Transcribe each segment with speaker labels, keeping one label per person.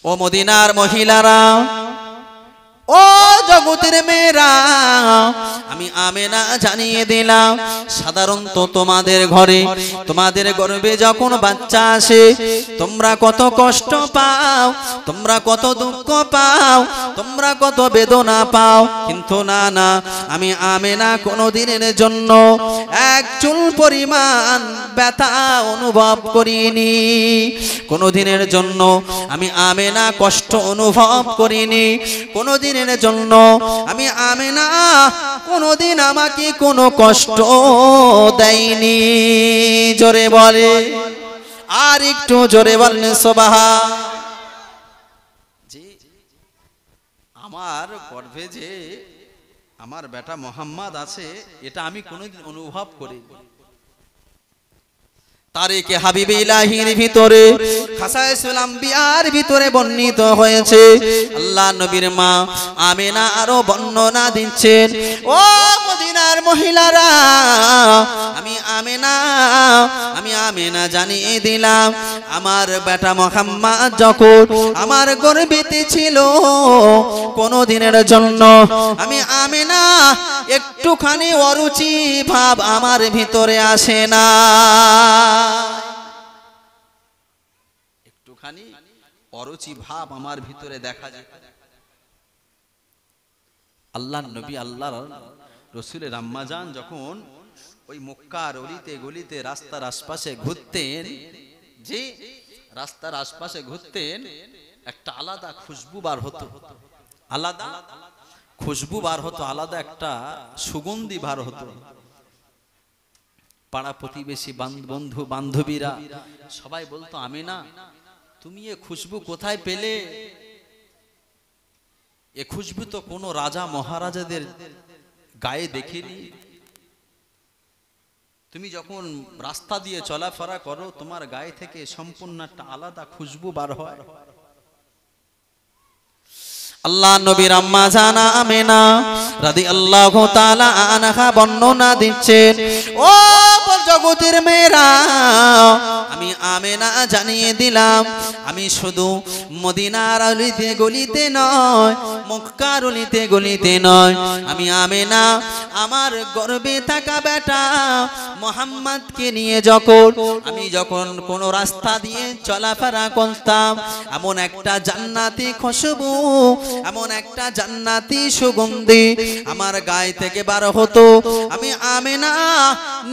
Speaker 1: ও মদিনার মহিলারা, ও জগতের মেয়েরা, আমি আমেনা জানিয়ে দিলাম, সাধারণত তোমাদের ঘরে, তোমাদের গর্ভে যখন বাচ্চা আসে তোমরা কত কষ্ট পাও, তোমরা কত দুঃখ পাও, তোমরা কত বেদনা পাও। কিন্তু না না, আমি আমেনা কোনোদিনের জন্য এক চুল পরিমাণ ব্যথা অনুভব করিনি, কোনোদিনের জন্য আমি আমেনা কষ্ট অনুভব করিনি, কোনোদিন জন্য আমি আমেনা কোনদিন আমাকে কোনো কষ্ট দেয়নি। জোরে বলে, আর একটু জোরে বলেন সুবহান। জি, আমার গর্ভে যে আমার বেটা মোহাম্মদ আছে এটা আমি কোনোদিন অনুভব করিনি। তারিকে হাবিবে ইলাহির ভিতরে, খাসায়েসুল আম্বিয়ার ভিতরে বর্ণিত হয়েছে, আল্লাহ নবীর মা আমেনা আরো বর্ণনা দিচ্ছেন, ও মদিনার মহিলারা, আমি আমেনা জানিয়ে দিলাম, আমার বেটা মুহাম্মদ যখন আমার গর্ভেতে ছিল কোনদিনের জন্য আমি আমেনা একটুখানি অরুচি ভাব আমার ভিতরে আসে না, একটুখানি অরুচি ভাব আমার ভিতরে দেখা যায়। আল্লাহর নবী আল্লাহর রাসূলের আম্মা জান যখন ওই মক্কার অলিতে গলিতে রাস্তার আশপাশে ঘুরতেন, যে রাস্তার আশপাশে ঘুরতেন, একটা আলাদা খুশবু বার হতো, আলাদা খুশবু বার হতো, আলাদা একটা সুগন্ধি বার হতো। পাড়া প্রতিবেশী বন্ধু বান্ধবীরা সবাই বলতো, আমেনা তুমি এ খুশবু কোথায় পেলে? এ খুশবু তো কোনো রাজা মহারাজাদের গায়ে দেখিনি। তুমি যখন রাস্তা দিয়ে চলাফেরা করো তোমার গায়ে থেকে সম্পূর্ণ একটা আলাদা খুশবু বার হয়। আল্লাহ নবীর আম্মা জানা আমেনা রাদিয়াল্লাহু তাআলা আনহা বর্ণনা দিচ্ছেন, ও জগতের মেয়েরা, আমি আমেনা জানিয়ে দিলাম, আমি শুধু মদিনার অলিতে গলিতে নয়, মক্কার অলিতে গলিতে নয়, আমি আমেনা আমার গর্ভে থাকা বেটা মুহাম্মদকে নিয়ে আমি যখন কোন রাস্তা দিয়ে চলাফেরা করতাম, এমন একটা জান্নাতি খুশবু, এমন একটা জান্নাতি সুগন্ধি আমার গায়ে থেকে বার হতো, আমি আমেনা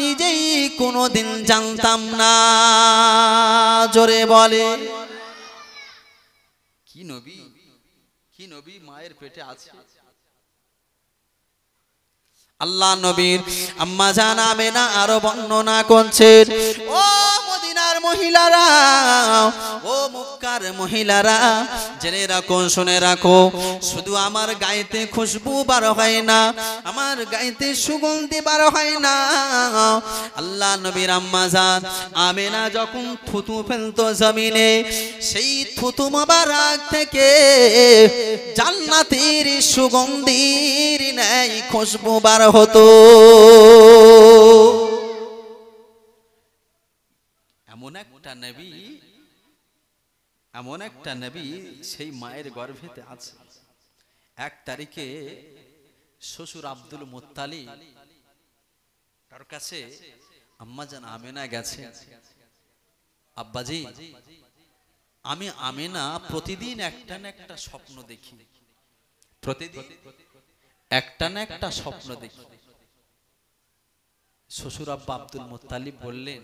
Speaker 1: নিজেই কোনোদিন জানতাম না। জোরে বলে, কি নবী, কি নবী মায়ের পেটে আছে। আল্লাহ নবীর আম্মা জান আমেনা আরো বর্ণনা করছেন, ও মদিনার মহিলারা, ও মক্কার মহিলারা, জেনে রাখো, শুনে রাখো, শুধু আমার গায়েতে খুশবু বার হয় না, আমার গায়েতে সুগন্ধি বার হয় না, আল্লাহ নবীর আম্মা জান আমেনা যখন থুতু ফেলতো জমিনে, সেই থুতু মোবারক থেকে জান্নাতের সুগন্ধির ন্যায় খুশবু বার হতো। এমন একটা নবী সেই মায়ের গর্ভেতে আছে। এক তারিখে শ্বশুর আব্দুল মুত্তালিব তার কাছে আম্মাজান আমেনা গেছে, আব্বাজি আমি আমেনা প্রতিদিন একটা না একটা স্বপ্ন দেখি, প্রতিদিন একটা না একটা স্বপ্ন দেখি। শ্বশুর আব্বা আব্দুল মুত্তালিব বললেন,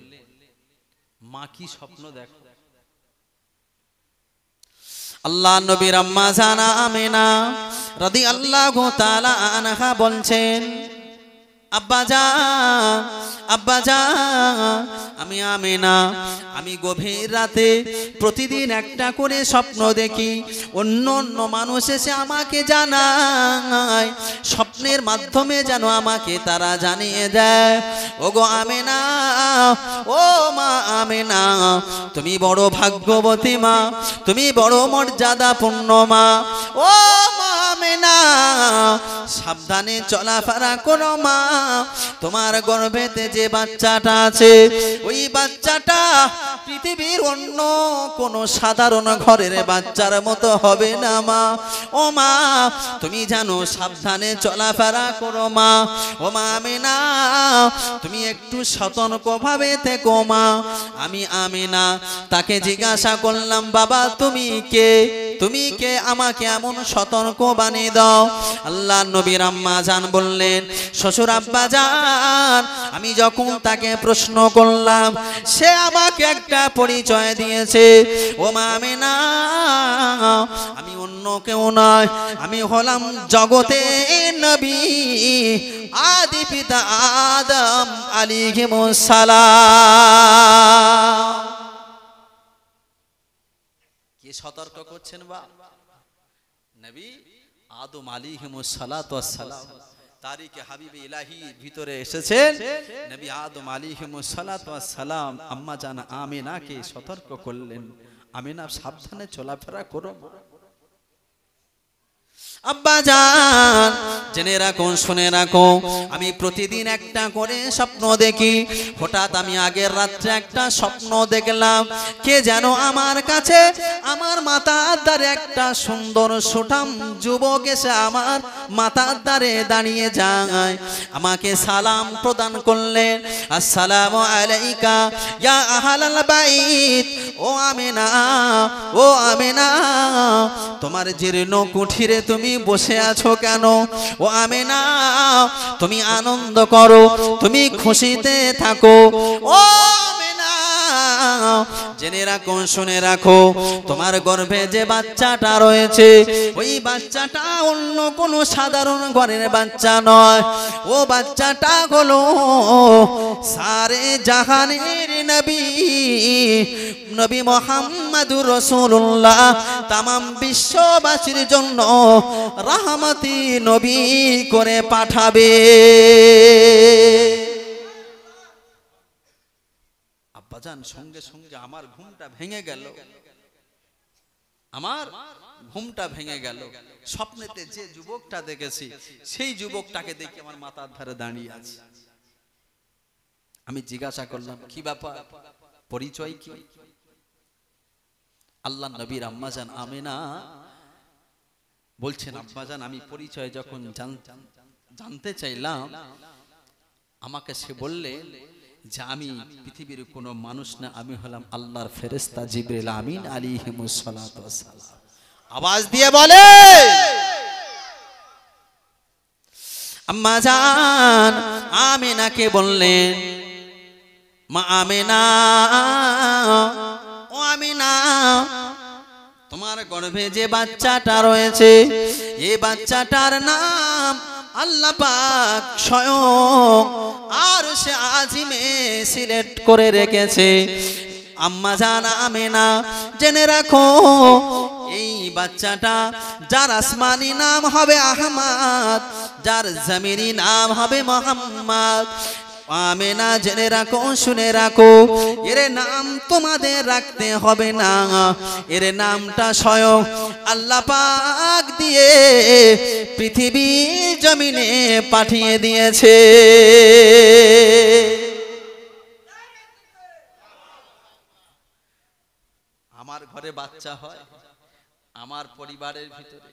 Speaker 1: মা কি স্বপ্ন দেখো? আল্লাহ নবীর আম্মা জানা আমেনা রাদিয়াল্লাহু তাআলা আনহা বলছেন, আব্বাজান আমি আমেনা, আমি গভীর রাতে প্রতিদিন একটা করে স্বপ্ন দেখি, অন্য অন্য মানুষ এসে আমাকে জানায়, স্বপ্নের মাধ্যমে যেন আমাকে তারা জানিয়ে দেয়, ওগো আমেনা, ও মা আমেনা, তুমি বড় ভাগ্যবতী মা, তুমি বড় মর্যাদাপূর্ণ মা, ও মা আমেনা, সাবধানে চলাফেরা করো মা, তোমার গর্ভেতে যে বাচ্চাটা আছে ওই বাচ্চাটা পৃথিবীর অন্য কোন সাধারণ ঘরের বাচ্চার মতো হবে না মা। ও মা তুমি জানো সাবধানে চলাফেরা করো মা। ও মা আমিনা তুমি একটু সতর্কভাবে থেকো মা। আমি আমিনা তাকে জিজ্ঞাসা করলাম বাবা তুমি কে, তুমি কে, আমাকে এমন সতর্ক বানিয়ে দাও। আল্লাহ নবীর আম্মা জান বললেন শ্বশুর আব্বা জান। আমি যখন তাকে প্রশ্ন করলাম সে আমাকে একটা পরিচয় দিয়েছে। ও মা আমিনা আমি অন্য কেউ নয়, আমি হলাম জগতের নবী আদি পিতা আদম আলাইহিস সালাম। কি সতর্ক করছেন বা নবী আদম আলাইহিস সালাতু ওয়াস সালাম তারিখে হাবিবে ইলাহির ভিতরে এসেছেন। নবী আদম আলাইহিস সালাতু ওয়াস সালাম আম্মা জান আমিনাকে সতর্ক করলেন আমিনা সাবধানে চলাফেরা করো। আব্বা জান জেনে রাখো শুনে রাখো আমি প্রতিদিন একটা করে স্বপ্ন দেখি। হঠাৎ আমি আগের রাত্রে একটা স্বপ্ন দেখলাম কে যেন আমার কাছে আমার মাথার ধারে একটা সুন্দর সুঠাম যুবক এসে আমার মাথার ধারে দাঁড়িয়ে যায়, আমাকে সালাম প্রদান করলেন আসসালামু আলাইকা ইয়া আহলাল বাইত। ও আমিনা, ও আমিনা তোমার জীর্ণ কুঠিরে তুমি বসে আছো কেন? ও আমিনা তুমি আনন্দ করো, তুমি খুশিতে থাকো। ও আমিনা জেনে রাখো শুনে রাখো তোমার গর্ভে যে বাচ্চাটা রয়েছে ওই বাচ্চাটা অন্য কোনো সাধারণ ঘরের বাচ্চা নয়। ও বাচ্চাটা হলো সারে জাহানের নবী নবী মুহাম্মদুর রাসূলুল্লাহ তামাম বিশ্ববাসীর জন্য রাহমাতি নবী করে পাঠাবে। আব্বাজান সঙ্গে সঙ্গে আমার ঘুমটা ভেঙে গেল, আমার ঘুমটা ভেঙে গেল। স্বপ্নেতে যে যুবকটা দেখেছি সেই যুবকটাকে দেখে আমার মাথার ধারে দাঁড়িয়ে আছে। আমি জিজ্ঞাসা করলাম কি ব্যাপার, পরিচয় কি? আল্লাহ নবীর আম্মাজান আমিনা বলছেন আব্বাজান আমি পরিচয় যখন জানতে চাইলাম আমাকে সে বললে যে আমি পৃথিবীর কোনো মানুষ না, আমি হলাম আল্লাহর ফেরেশতা জিবরিল আমিন আলাইহিস সালাতু ওয়াস সালাম। আওয়াজ দিয়ে বলে আম্মাজান আমিনাকে বললেন মা আমিনা, ও আমিনা তোমার গর্ভে যে বাচ্চাটা রয়েছে এই বাচ্চাটার নাম আল্লাহ পাক স্বয়ং আরশে আজিমে সিলেক্ট করে রেখেছে। আম্মা জান আমিনা জেনে রাখো এই বাচ্চাটা যার আসমানি নাম হবে আহমদ, যার জমিনি নাম হবে মুহাম্মদ। আমিনা জেনে রাখো শুনে রাখো এর নাম তোমাদের রাখতে হবে না, এর নামটা স্বয়ং আল্লাহ পাক দিয়ে পৃথিবীর জমিনে পাঠিয়ে দিয়েছে। আমার ঘরে বাচ্চা হয়, আমার পরিবারের ভিতরে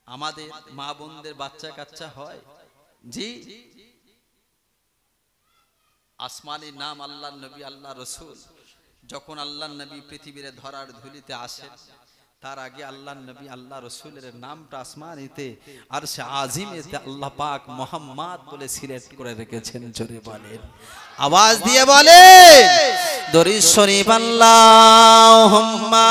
Speaker 1: আমাদের মা বোনদের বাচ্চা কাচ্চা হয়। জি আসমানি নাম আল্লাহ নবী আল্লাহ রসুল। যখন আল্লাহ নবী পৃথিবীর ধরার ধুলিতে আসেন তার আগে আল্লাহ নবী আল্লাহ রসুলের নামটা আসমানিতে আর সে আজিমেতে আল্লাহ পাক মুহাম্মদ বলে সিলেক্ট করে রেখেছেন। জোরে বলেন, আওয়াজ দিয়ে বলেন দরুদ শরীফ আল্লাহুম্মা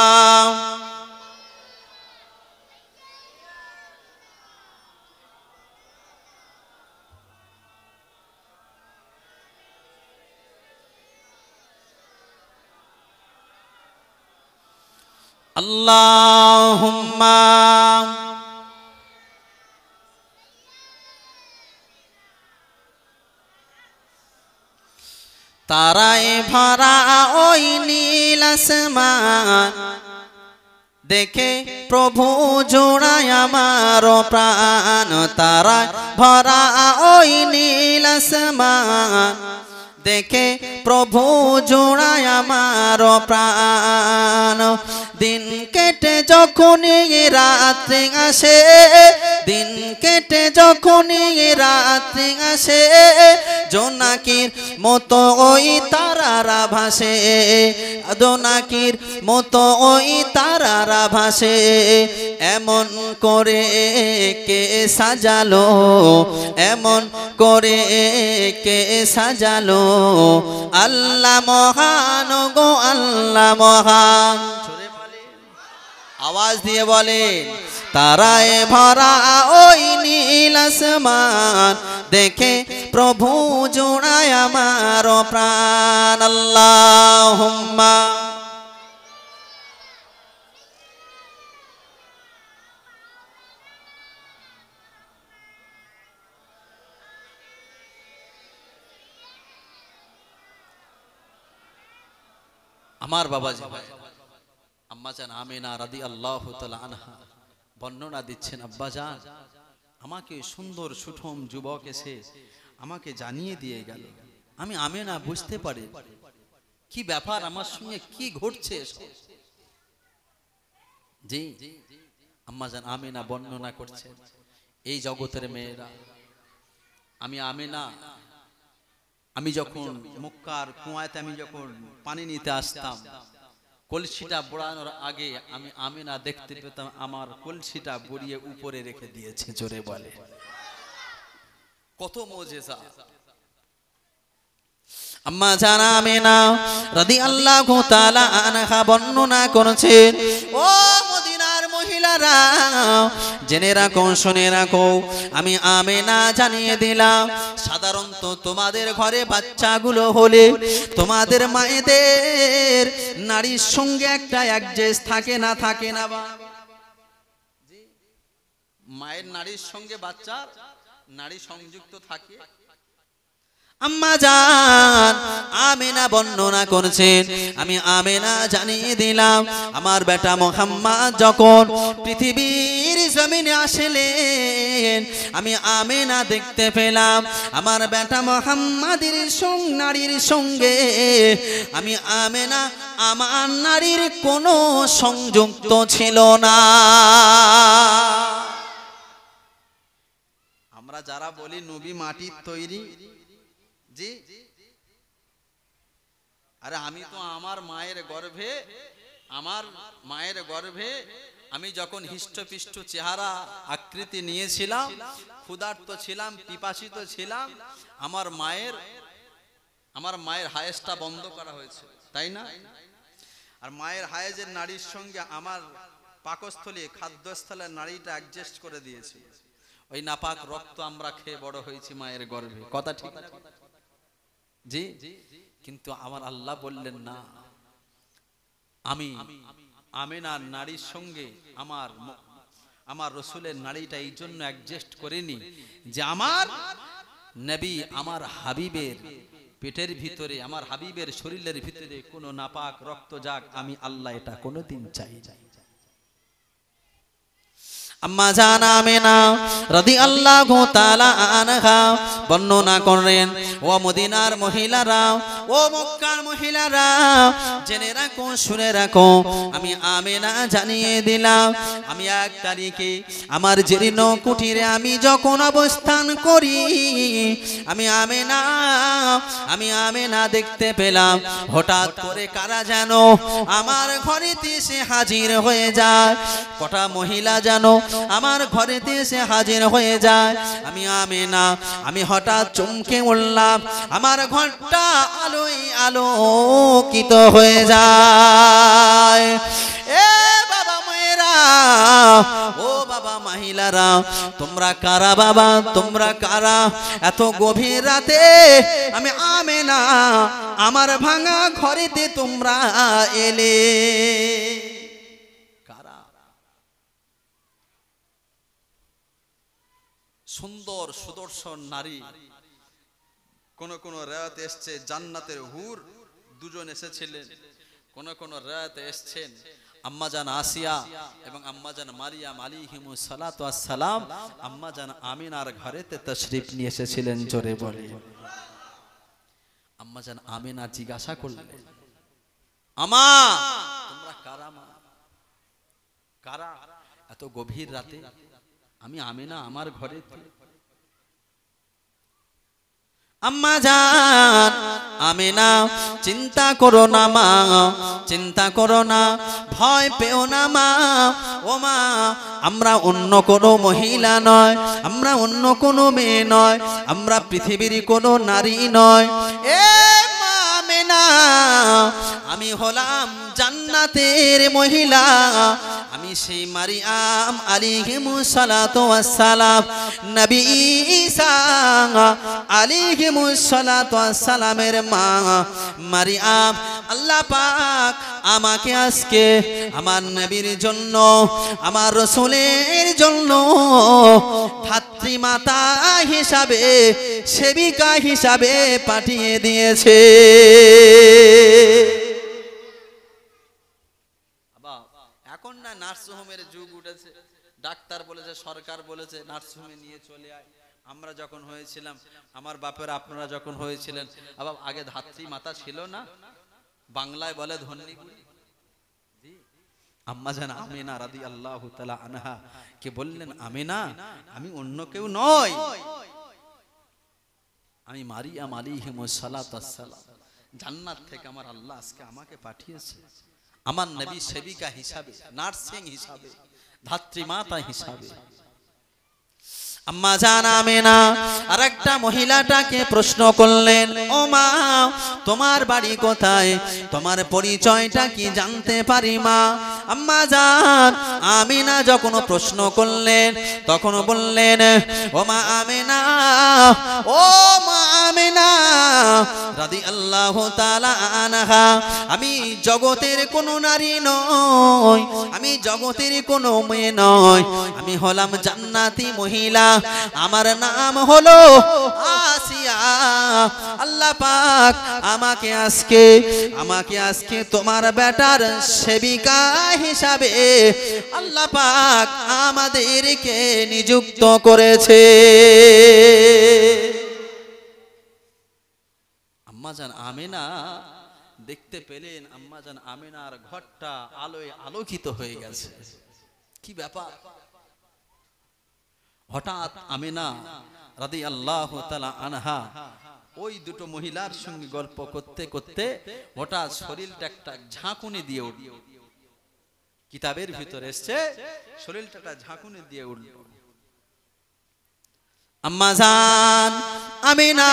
Speaker 1: আল্লাহুম্মা তারায় ভরা ওই নীল আসমান দেখে প্রভু জোড়ায় আমার প্রাণ। তারায় ভরা ওই নীল আসমান দেখে প্রভু জোড়ায় আমার প্রাণ। দিন কেটে যখনই রাত্রি আসে, দিন কেটে যখনই রাত্রি আসে, জোনাকির মতো ওই তারারা ভাসে, জোনাকির মতো ওই তারারা ভাসে। এমন করে কে সাজালো, এমন করে কে সাজালো, আল্লাহ মহান গো আল্লাহ মহান। আওয়াজ দিয়ে বলে, তারায় ভরা ওই নীল আসমান, দেখে প্রভু জোড়ায় আমার প্রাণ। আল্লাহুম্মা আমার বাবাজি আম্মাজান আমিনা রাদিয়াল্লাহু তাআলা আনহা বর্ণনা দিচ্ছেন, আব্বাজান আমাকে সুন্দর সুঠম যুবক এসে আমাকে জানিয়ে দিয়ে গেল। আমি আমিনা বুঝতে পারি কি ব্যাপার, আমার সঙ্গে কি ঘটছে। জি, আম্মাজান আমিনা বর্ণনা করছেন, এই জগতের মেয়েরা, আমি আমিনা, আমি যখন মক্কার কুয়াতে আমি যখন পানি নিতে আসতাম, কলসিটা বড়ানোর আগে আমি আমিনা দেখতে পেতাম আমার কলসিটা বড়িয়ে উপরে রেখে দিয়েছে। জোরে বলে, কত মুজিজা। আম্মা জানা আমিনা রাদিয়াল্লাহু তাআলা আনহা বর্ণনা করেছেন, ও মদিনার মহিলারা জেনে রাখো, শুনে রাখো, আমি আমিনা জানিয়ে দিলাম, সাধারণত তোমাদের ঘরে বাচ্চাগুলো হলে তোমাদের মায়েদের নারীর সঙ্গে একটা অ্যাডজাস্ট থাকে না, থাকে না? বা মায়ের নারীর সঙ্গে বাচ্চার নারী সংযুক্ত থাকে। আম্মা জান আমিনা বর্ণনা করেছেন, আমি আমিনা জানিয়ে দিলাম, আমার বেটা মুহাম্মদ যখন পৃথিবীর জমিনে আসলেন, আমি আমিনা দেখতে পেলাম আমার বেটা মুহাম্মাদের সঙ্গে নারীর সঙ্গে আমি আমিনা আমার নারীর কোনো সংযুক্ত ছিল না। আমরা যারা বলি নবী মাটির তৈরি, জি, আরে আমি তো আমার মায়ের গর্ভে আমি যখন হিষ্টপিষ্ট চেহারা আকৃতি নিয়েছিলাম, ক্ষুধার্ত ছিলাম, পিপাসিত ছিলাম, আমার মায়ের হায়েজটা বন্ধ করা হয়েছে, তাই না? আর মায়ের হায়েজের নারীর সঙ্গে আমার পাকস্থলী খাদ্যস্থলের নারীটা অ্যাডজাস্ট করে দিয়েছে। ওই নাপাক রক্ত আমরা খেয়ে বড় হয়েছি মায়ের গর্ভে, কথা ঠিক আছে? জি, কিন্তু আমার আল্লাহ বললেন না, আমি আমিনার নারীর সঙ্গে আমার রসুলের নারীটা এই জন্য অ্যাডজাস্ট করিনি যে আমার নবী আমার হাবিবের পেটের ভিতরে, আমার হাবিবের শরীরের ভিতরে কোনো নাপাক রক্ত যাক, আমি আল্লাহ এটা কোনোদিন চাই না। আম্মা জান আমিনা রাদিয়াল্লাহু তাআলা আনহা বর্ণনা করেন, ও মদিনার মহিলারা, ও মক্কার মহিলারা, জেনে রাখো, শুনে রাখো, আমি আমিনা জানিয়ে দিলাম, আমি 1 তারিখে আমার জীর্ণ কুটিরে আমি যখন অবস্থান করি, আমি আমিনা দেখতে পেলাম হঠাৎ করে কারা যেন আমার ঘরেতে এসে হাজির হয়ে যায়। কটা মহিলা যেন আমার ঘরেতে এসে হাজির হয়ে যায়। আমি আমিনা, আমি হঠাৎ চমকে উঠলাম, আমার ঘরটা আলোয় আলোকিত হয়ে যায়। এ বাবা মায়েরা, ও বাবা মহিলারা, তোমরা কারা বাবা, তোমরা কারা? এত গভীর রাতে আমি আমিনা আমার ভাঙা ঘরেতে তোমরা এলে কারা? সুন্দর সুদর্শন নারী, কোন কোন রাত এসছে জান্নাতের হুর দুজন এসেছিলেন, কোন কোন রাত এসছেন আম্মাজান আসিয়া এবং আম্মাজান মারিয়াম আলাইহিমুস সালাতু ওয়াস সালাম আম্মাজান আমিনার ঘরেতে তাশরীফ নিয়ে এসেছিলেন। জোরে বলে আম্মা জান আমেনা জিজ্ঞাসা করলেন, আমা তোমরা কারা মা, কারা এত গভীর রাতে? আমি আমেনা আমার ঘরে। আম্মা জান আমেনা, চিন্তা করো না মা, চিন্তা করো না, ভয় পেও না মা। ও মা, আমরা অন্য কোনো মহিলা নয়, আমরা অন্য কোনো মেয়ে নয়, আমরা পৃথিবীর কোনো নারী নয়। এ মা আমেনা, আমি হলাম জান্নাতের মহিলা, আমি সেই মারিয়াম আলাইহিমুস সালাতু ওয়াস সালাম, নবী ঈসা আলাইহিমুস সালাতু ওয়াস সালামের মা মারিয়াম। আল্লাহ পাক আমাকে আজকে আমার নবীর জন্য, আমার রাসূলের জন্য ধাত্রী মাতা হিসাবে, সেবিকা হিসাবে পাঠিয়ে দিয়েছে। এখন না নার্সিংহোমের যুগ উঠেছে, ডাক্তার বলেছে, সরকার বলেছে নার্সিংহোমে নিয়ে চলে আয়। আমরা যখন হয়েছিলাম, আমার বাপের আপনারা যখন হয়েছিলেন, আবার আগে ধাত্রী মাতা ছিল না, বাংলায় বলে ধন্যী। আম্মা জান আমেনা রাদিয়াল্লাহু তাআলা আনহা কে বললেন, আমেনা আমি অন্য কেউ নই, আমি মারিয়াম আলাইহিমুস সালাতু ওয়াস সালাম, জান্নাত থেকে আমার আল্লাহ আজকে আমাকে পাঠিয়েছে আমার নবী সেবিকা হিসাবে, নার্সিং হিসাবে, ধাত্রী মাতা হিসাবে। আম্মা জান আমেনা আরেকটা মহিলাটাকে প্রশ্ন করলেন, ও মা তোমার বাড়ি কোথায়, তোমার পরিচয়টা কি জানতে পারি মা? আম্মা জান আমেনা যখন প্রশ্ন করলেন, তখন বললেন, ও মা আমেনা, ও মা আমেনা রাদিয়াল্লাহু তাআলা আনহা, আমি জগতের কোনো নারী নই, আমি জগতের কোনো মেয়ে নই, আমি হলাম জান্নাতি মহিলা, আমার নাম হলো আসিয়া। আল্লাহ পাক আমাকে আজকে তোমার বেটার সেবিকা হিসাবে আল্লাহ পাক আমাদেরকে নিযুক্ত করেছে। আম্মাজান আমেনা দেখতে পেলেন, আম্মাজান আমেনার ঘরটা আলোয় আলোকিত হয়ে গেছে। কি ব্যাপার? হঠাৎ আমেনা রাদিয়াল্লাহু তাআলা আনহা ওই দুটো মহিলার সঙ্গে গল্প করতে করতে হঠাৎ শরীরটা একটা ঝাঁকুনি দিয়ে উঠল। কিতাবের ভিতরে এসেছে শরীরটা একটা ঝাঁকুনি দিয়ে উঠল। আম্মা জান আমেনা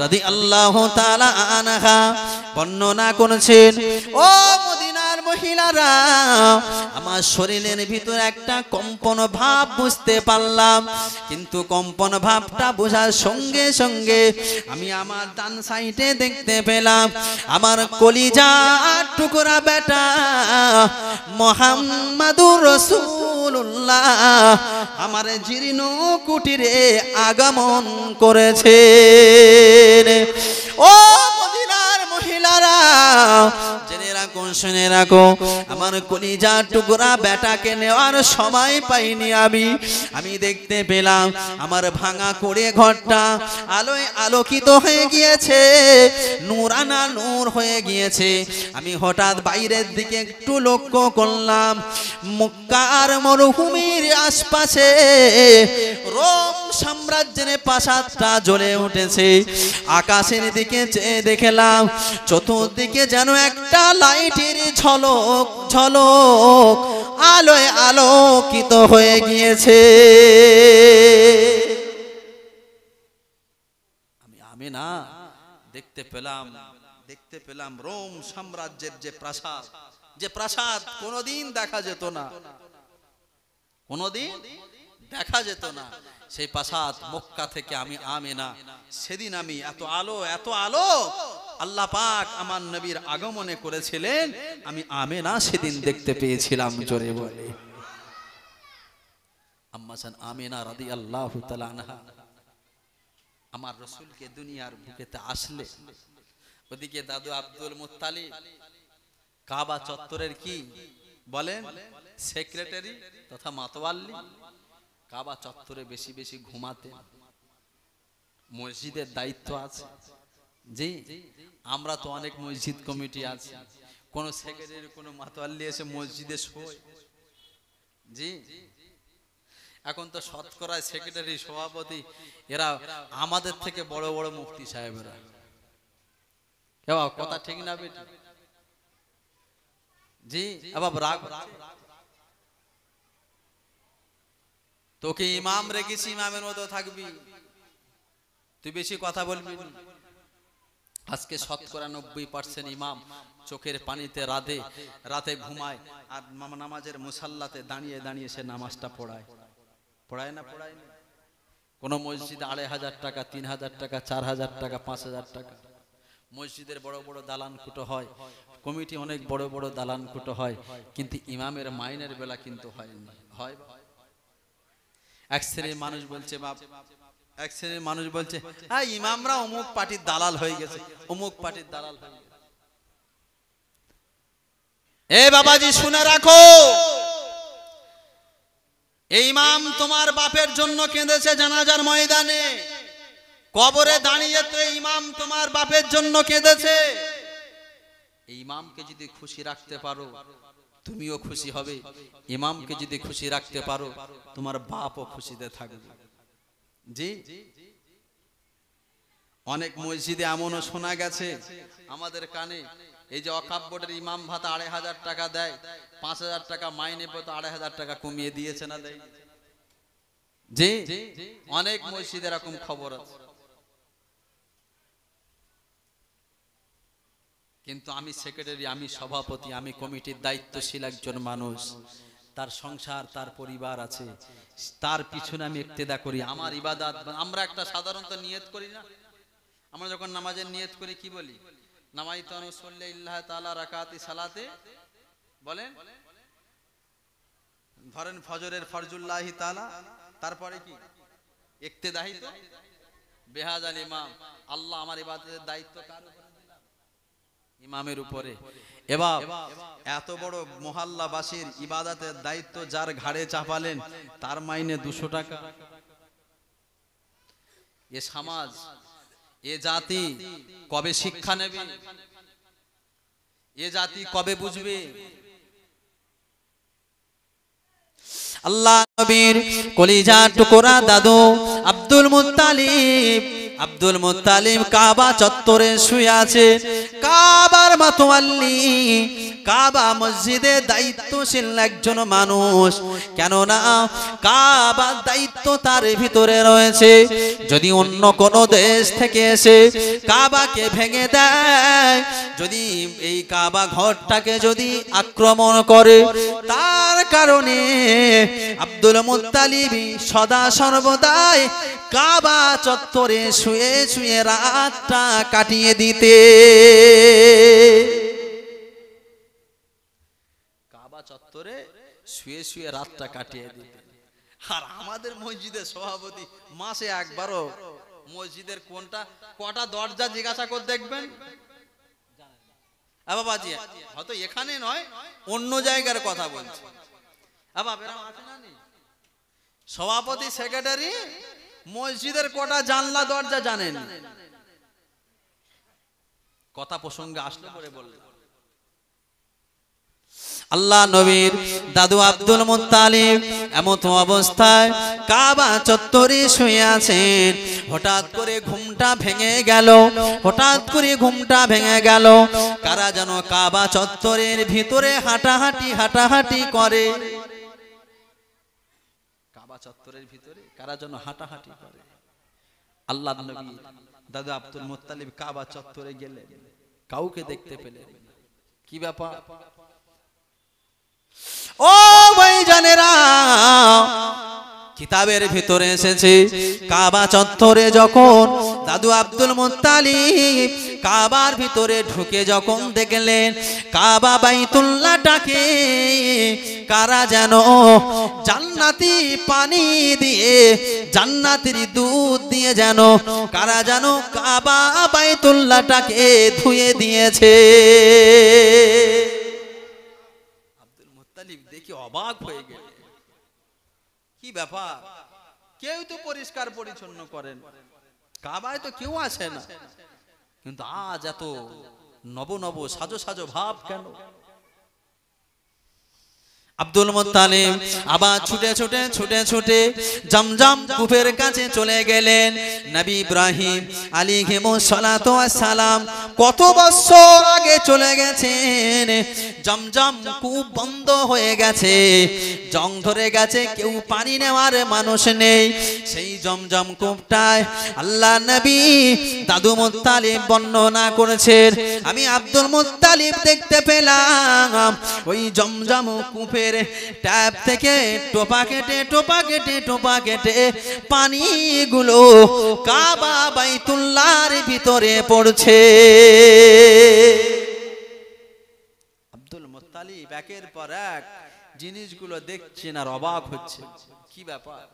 Speaker 1: রাদিয়াল্লাহু তাআলা আনহা বর্ণনা করেছেন, ও মদিনার মহিলারা, আমার শরীরের ভিতরে একটা কম্পন ভাব বুঝতে পারলাম, কিন্তু কম্পন ভাবটা বোঝার সঙ্গে সঙ্গে আমি আমার ডান সাইডে দেখতে পেলাম আমার কলিজার টুকরা বেটা মুহাম্মাদুর রাসূলুল্লাহ আমার জীর্ণ কুটিরে আগমন করেছে। ও মদিনার মহিলারা, জেনে রাখো, শুনে রাখো, আমার কলিজার টুকরা বেটাকে নেওয়ার সময় পাইনি আমি দেখতে পেলাম আমার ভাঙা করে ঘরটা আলোয় আলোকিত হয়ে গিয়েছে, নূরানা নূর হয়ে গিয়েছে। আমি হঠাৎ বাইরের দিকে একটু লক্ষ্য করলাম, মক্কার মরুভূমির আশপাশে রোম সাম্রাজ্যের প্রাসাদটা জ্বলে উঠেছে। আকাশের দিকে চেয়ে দেখলাম চতুর্দিকে যেন একটা লাইটের ঝলক ঝলক আলোয় আলোকিত হয়ে গিয়েছে। আমি আমেনা দেখতে পেলাম রোম সাম্রাজ্যের যে প্রাসাদ কোনোদিন দেখা যেত না, কোনোদিন দেখা যেত না, সেই প্রাসাদ মক্কা থেকে আমি আমেনা সেদিন আমি এত আলো আল্লাহ পাক আমার নবীর আগমনে করেছিলেন, আমি আমেনা সেদিন দেখতে পেয়েছিলাম। জোরে বলে আম্মা জান আমেনা রাদিয়াল্লাহু তাআলা আনহা আমার রাসূলকে দুনিয়ার বুকেতে আসলে, ওদিকে দাদু আব্দুল মুত্তালিব কাবা চত্বরের কি বলেন সেক্রেটারি তথা মাতওয়াল্লি, কাবা চত্বরে বেশি বেশি ঘুমাতে, মসজিদের দায়িত্ব আছে, জি, আমরা তো অনেক মসজিদ কমিটি আছে, কোন সেক্রেটারি কোন মাতোয়াল্লি এসে মসজিদে শোয়। জি, এখন তো শতকরা সেক্রেটারি সভাপতি এরা আমাদের থেকে বড় বড় মুফতি সাহেবেরা। কথা ঠিক না বেটি? জি, রাগ তোকে ইমাম রেখেছি, ইমামের মতো থাকবি, তুই বেশি কথা বলবি না। আজকে শতকরা 90% ইমাম চোখের পানিতে রাতে ঘুমায়, আর নামাজের মুসাল্লাতে দাঁড়িয়ে দাঁড়িয়ে সে নামাজটা পড়ায় না? কোন মসজিদে 2500 টাকা, 3000 টাকা, 4000 টাকা, 5000 টাকা। মসজিদের বড় বড় দালান কুটো হয়, কমিটি অনেক বড় বড় দালান কুটো হয়, কিন্তু ইমামের মাইনের বেলা কিন্তু হয়নি। হয় এক শ্রেণীর মানুষ বলছে এক শ্রেণীর মানুষ বলছে হ্যাঁ ইমামরা অমুক পার্টির দালাল হয়ে গেছে, অমুক পার্টির দালাল হয়ে গেছে। এ বাবাজি শুনে রাখো, এই ইমাম তোমার বাপের জন্য কেঁদেছে জানাজার ময়দানে, কবরে দাঁড়িয়ে তো ইমাম তোমার বাপের জন্য কেঁদেছে। এই ইমামকে যদি খুশি রাখতে পারো তুমিও খুশি হবে, ইমামকে যদি খুশি রাখতে পারো তোমার বাপও খুশিতে থাকবে। জি, অনেক মসজিদে এমনও শোনা গেছে আমাদের কানে, এই যে ওয়াকফ বোর্ডের ইমাম ভাতা 2500 টাকা দেয়, 5000 টাকা মাইনে পেতো, 2500 টাকা কমিয়ে দিয়েছে না দেয়? জি, অনেক মসজিদে এরকম খবর আছে। কিন্তু আমি সেক্রেটারি, আমি সভাপতি, আমি কমিটির দায়িত্বশীল একজন মানুষ, তার সংসার তার পরিবার আছে, তার পিছনে আমি ইক্তেদা করি। আমার ইবাদত, আমরা একটা সাধারণত নিয়ত করি না, আমরা যখন নামাজের নিয়ত করি কি বলি? নামাইতু আন উসাল্লি ইল্লাহ তাআলা রাকাতি সালাতে, বলেন ধরেন ফজরের ফরজুল্লাহি তাআলা, তারপরে কি ইক্তেদাহি তো বেহাজাল ইমাম, আল্লাহ আমার ইবাদতের দায়িত্ব কার উপরে? ইমামের উপরে। এবার এত বড় মহল্লাবাসীর ইবাদতের দায়িত্ব যার ঘাড়ে চাপালেন, তার মাইনে 200 টাকা। এ সমাজ, এ জাতি কবে শিক্ষা নেবে? এ জাতি কবে বুঝবে? আল্লাহ নবীর কলিজা টুকরা দাদু আব্দুল মুত্তালিব কাবা চত্বরে শুয়ে আছে। কাবার মাতোয়াল্লি, কাবা মসজিদে দায়িত্বশীল একজন মানুষ, কেননা কাবার দায়িত্ব তার ভিতরে রয়েছে। যদি অন্য কোন দেশ থেকে এসে কাবাকে ভেঙে দেয়, যদি এই কাবা ঘরটাকে যদি আক্রমণ করে, তার কারণে আব্দুল মুত্তালিব সদা সর্বদাই কাবা চত্বরে শুয়ে শুয়ে রাতটা কাটিয়ে দিতে। কাবা চত্বরে শুয়ে শুয়ে রাতটা কাটিয়ে দিতে। আর আমাদের মসজিদের সভাপতি মাসে একবারও মসজিদের কটা দরজা জিজ্ঞাসা করে দেখবেন। বাবাজি হয়তো এখানে নয়, অন্য জায়গার কথা বলছি। সভাপতি সেক্রেটারি মসজিদের কটা জানলা দরজা জানেন? কথা প্রসঙ্গে আসলে পরে বললেন। আল্লাহ নবীর দাদু আব্দুল মুত্তালিব এমন অবস্থায় কাবা চত্বরে শুয়ে আছেন। হঠাৎ করে ঘুমটা ভেঙে গেল। কারা যেন কাবা চত্বরের ভিতরে হাঁটাহাঁটি করে। কাবা চত্বরের ভিতরে কারা যেন হাঁটাহাঁটি করে। আল্লাহ নবী দাদু আব্দুল মুত্তালিব কাবা চত্বরে গেলেন, কাউকে দেখতে পেলেন। কি ব্যাপার? ও ভাইজানেরা, কিতাবের ভিতরে এসেছে কাবা চত্বরে যখন দাদু আব্দুল মুত্তালিব কাবার ভিতরে ঢুকে যখন দেখলেন কাবা বাইতুল্লাহটাকে কারা যেন জান্নাতি পানি দিয়ে, জান্নাতের দুধ দিয়ে যেন কারা যেন কাবা বাইতুল্লাহটাকে ধুয়ে দিয়েছে। দেখি অবাক হয়ে গেল, কি ব্যাপার? কেউ তো পরিষ্কার পরিচ্ছন্ন করেন, কাবায় তো কেউ আসে না, কিন্তু আজ এত নব নব সাজো সাজো ভাব কেন? আব্দুল মুত্তালিব আবার ছুটে ছুটে ছুটে ছুটে জমজম কূপের কাছে চলে গেলেন। নবী ইব্রাহিম আলাইহিস সালাতু ওয়াস সালাম কত বছর আগে চলে গেছেন। জমজম কূপ বন্ধ হয়ে গেছে, জং ধরে গেছে, কেউ পানি নেওয়ার মানুষ নেই। সেই জমজম কূপটায় আল্লাহ নবী দাদু মুত্তালিব বর্ণনা করেছেন, আমি আব্দুল মুত্তালিব দেখতে পেলাম ওই জমজম কূপে ট্যাপ থেকে টোপা কেটে টোপা কেটে টোপা কেটে পানিগুলো কাবা বাইতুল্লাহর ভিতরে পড়ছে। আব্দুল মুত্তালিব একের পর এক জিনিসগুলো দেখছেন আর অবাক হচ্ছে, কি ব্যাপার?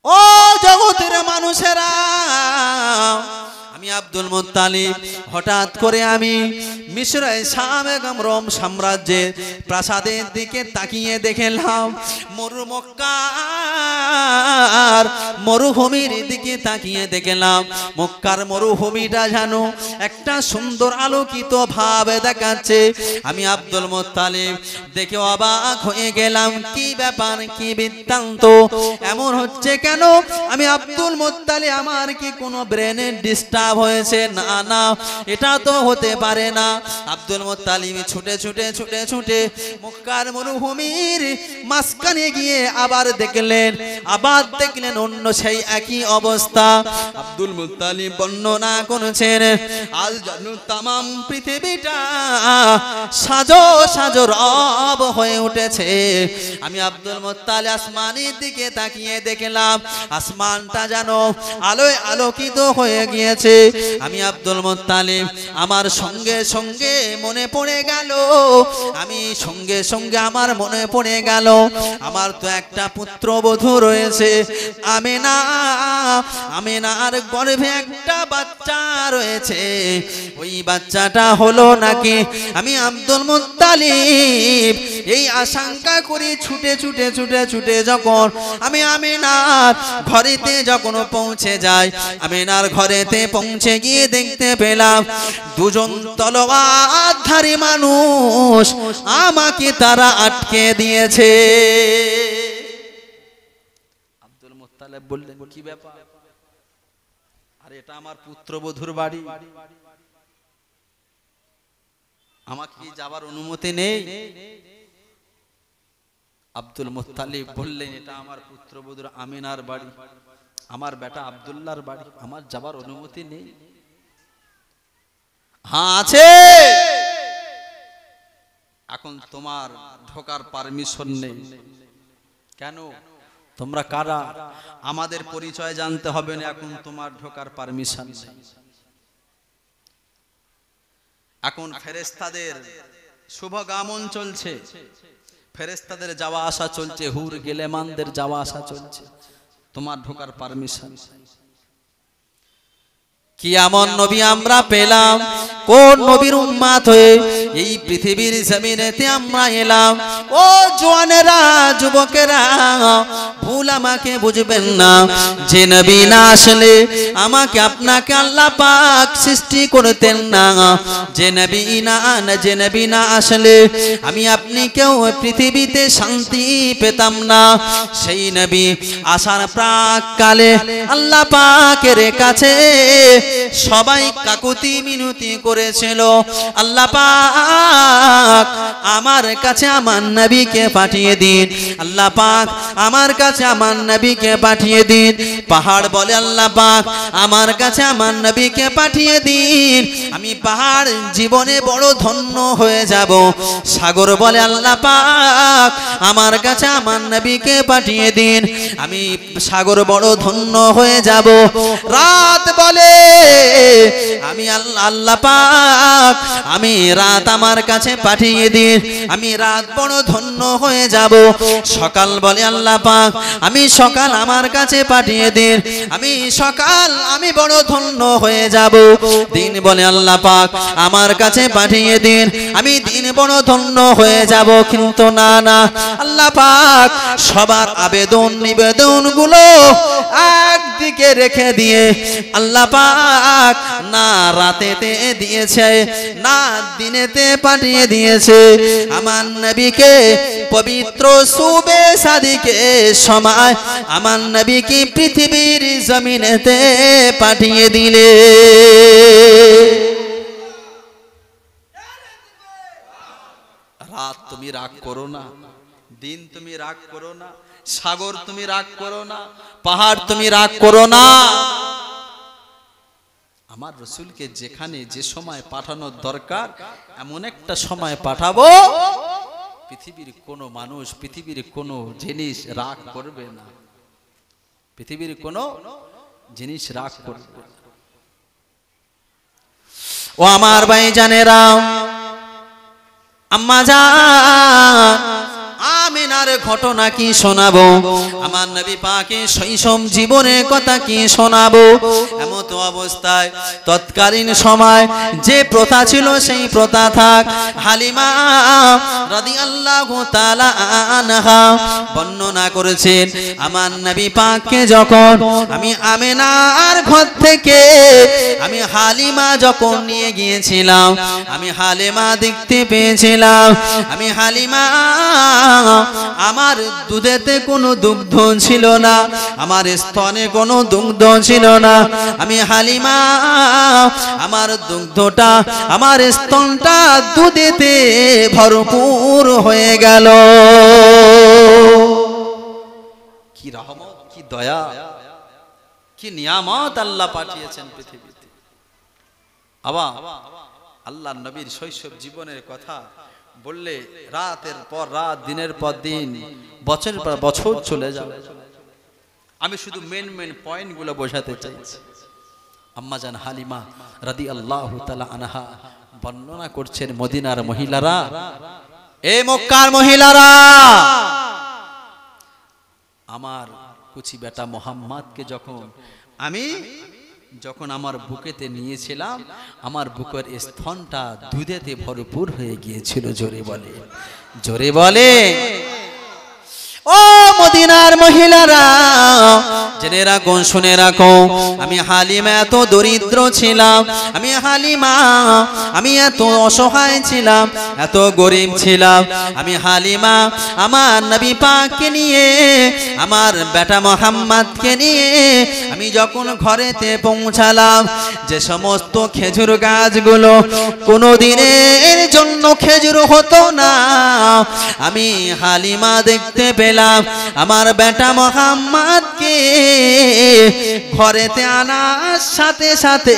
Speaker 1: ও জগতের মানুষেরা, আমি আব্দুল মুত্তালিব হঠাৎ করে আমি মিশরে শাম এবং রোম সাম্রাজ্যের প্রাসাদের দিকে তাকিয়ে দেখলাম, মক্কার মরুভূমির দিকে তাকিয়ে দেখলাম মক্কার মরুভূমিটা যেন একটা সুন্দর আলোকিত ভাবে দেখাচ্ছে। আমি আব্দুল মুত্তালিব দেখে অবাক হয়ে গেলাম, কি ব্যাপার, কি বৃত্তান্ত, এমন হচ্ছে কেন? আমি আব্দুল মুত্তালিব, আমার কি কোনো ব্রেনের ডিস্টার্ব হয়েছে? না না, এটা তো হতে পারে না। আব্দুল মুত্তালিব ছুটে ছুটে ছুটে ছুটে মক্কার মরুভূমির মাঝখানে গিয়ে আবার দেখলেন অন্য সেই একই অবস্থা। আব্দুল মুত্তালিব বর্ণনা করেছেন, আজ যেন তামাম পৃথিবীটা সাজো সাজো রব হয়ে উঠেছে। আমি আব্দুল মুত্তালিব আসমানের দিকে তাকিয়ে দেখলাম আসমানটা যেন আলোয় আলোকিত হয়ে গিয়েছে। আমি আব্দুল মুত্তালিব আমার সঙ্গে সঙ্গে মনে পড়ে গেল, আমার মনে পড়ে গেল আমার তো একটা পুত্রবধূ রয়েছে আমেনার গর্ভে একটা বাচ্চা রয়েছে। ওই বাচ্চাটা হলো নাকি? আমি আব্দুল মুত্তালিব এই আশঙ্কা করে ছুটে ছুটে ছুটে ছুটে যখন আমি আমেনার ঘরেতে যখন পৌঁছে যাই, আমেনার ঘরেতে পৌঁছে গিয়ে দেখতে পেলাম দুজন তলোয়ারধারী মানুষ আমাকে তারা আটকে দিয়েছে। আব্দুল মুত্তালিব বললেন, কি ব্যাপার? আরে এটা আমার পুত্রবধূর বাড়ি, আমাকে কি যাবার অনুমতি নেই? আব্দুল মুত্তালিব বললেন, এটা আমার পুত্রবধূর আমিনার বাড়ি, আমার বেটা আব্দুল্লাহর বাড়ি, আমার যাবার অনুমতি নেই। হ্যাঁ আছে, এখন তোমার ঢোকার পারমিশন নেই। কেন? তোমরা কারা? আমাদের পরিচয় জানতে হবে না, এখন তোমার ঢোকার পারমিশন নেই। এখন ফেরেশতাদের শুভগামন চলছে, ফেরেশতাদের যাওয়া আসা চলছে, হুর গেলেমানদের যাওয়া আসা চলছে, তোমার ঢোকার পারমিশন। কি এমন নবী আমরা পেলাম? কোন নবীর উম্মত হয়ে এই পৃথিবীর জমিনেতে আমরা এলাম? ও জওয়ানেরা, যুবকেরা, ভুল আমাকে বুঝবেন না। যে নবী না আসলে আমাকে আপনাকে আল্লাহ পাক সৃষ্টি করতেন না। যে নবী না আসলে আমি আপনি কেউ পৃথিবীতে শান্তি পেতাম না। সেই নবী আসার প্রাককালে আল্লাহ পাকের কাছে সবাই কাকুতি মিনতি করেছিল, আল্লাহ পাক আমার কাছে আমার নবীকে পাঠিয়ে দিন, আল্লাহ পাক আমার কাছে আমার নবীকে পাঠিয়ে দিন। পাহাড় বলে, আল্লাহ পাক আমার কাছে আমার নবীকে পাঠিয়ে দিন, আমি পাহাড় জীবনে বড় ধন্য হয়ে যাব। সাগর বলে, আল্লাহ পাক আমার কাছে আমার নবীকে পাঠিয়ে দিন, আমি সাগর বড় ধন্য হয়ে যাব। রাত বলে, আমি আল্লাহ পাক আমি রাত আমার কাছে পাঠিয়ে দিন, আমি রাত বড় ধন্য হয়ে যাব। সকাল বলে, আল্লাহ পাক আমি সকাল আমার কাছে পাঠিয়ে দিন, আমি সকাল আমি বড় ধন্য হয়ে যাব। দিন বলে, আল্লাহ পাক আমার কাছে পাঠিয়ে দিন, আমি দিন বড় ধন্য হয়ে যাব। কিন্তু না না, আল্লাহ পাক সবার আবেদন নিবেদন গুলো একদিকে রেখে দিয়ে আল্লাহ পাক না রাতেতে দিয়েছে না দিনেতে পাঠিয়ে দিয়েছে আমার নবীকে পবিত্র সুবে সাদিকে সময় আমার নবীকে পৃথিবীর জমিনেতে পাঠিয়ে দিলে। রাত তুমি রাগ করো না, দিন তুমি রাগ করো না, সাগর তুমি রাগ করো না, পাহাড় তুমি রাগ করো না। আমার রসুলকে যেখানে যে সময় পাঠানোর দরকার এমন একটা সময় পাঠাবো পৃথিবীর কোনো মানুষ, পৃথিবীর কোনো জিনিস রাগ করবে না, পৃথিবীর কোনো জিনিস রাগ করবে না। ও আমার ভাইজানেরা, আম্মা জান আমিনার ঘটনা কি শোনাবো, আমার নবী পাকের শৈশব জীবনের কথা কি শোনাবো। এমত অবস্থায় তৎকালীন সময় যে প্রথা ছিল সেই প্রথা থাক। হালিমা রাদিয়াল্লাহু তাআলা আনহা বর্ণনা করেছেন আমার নবী পাককে যখন আমি আমিনার ঘর থেকে আমি হালিমা যখন নিয়ে গিয়েছিলাম, আমি হালিমা দেখতে পেয়েছিলাম আমি হালিমা আমার দুধেতে কোনো দুগ্ধ ছিল না, আমার স্তনে কোনো দুগ্ধ ছিল না। আমি হালিমা আমার দুগ্ধটা আমার স্তনটা দুধেতে ভরপুর হয়ে গেল। কি রহমত, কি দয়া, কি নিয়ামত আল্লাহ পাঠিয়েছেন পৃথিবীতে। আবার আল্লাহ নবীর শৈশব জীবনের কথা বললে রাতের পর রাত, দিনের পর দিন, বছরের পর বছর চলে যাবে। আমি শুধু মেন পয়েন্ট গুলো বোঝাতে চাইছি। আম্মা জান হালিমা রাদিয়াল্লাহু তাআলা আনহা বর্ণনা করছেন, মদিনার মহিলারা, এ মক্কার মহিলারা, আমার কুচি বেটা মোহাম্মদকে যখন আমার বুকেতে নিয়েছিলাম, আমার বুকের স্তনটা দুধেতে ভরপুর হয়ে গিয়েছিল। জোরে বলে, জোরে বলে। ও মদিনার মহিলারা, জেনে রাখো, শুনে রাখো, আমি হালিমা এত দরিদ্র ছিলাম, আমি হালিমা আমি এত অসহায় ছিলাম, এত গরিব ছিলাম। আমি হালিমা আমার নবী পাককে নিয়ে, আমার বেটা মোহাম্মদকে নিয়ে আমি যখন ঘরেতে পৌঁছালাম, যে সমস্ত খেজুর গাছগুলো কোনো দিনের জন্য খেজুর হতো না, আমি হালিমা দেখতে পেলাম আমার বেটা মোহাম্মদকে ঘরেতে আনার সাথে সাথে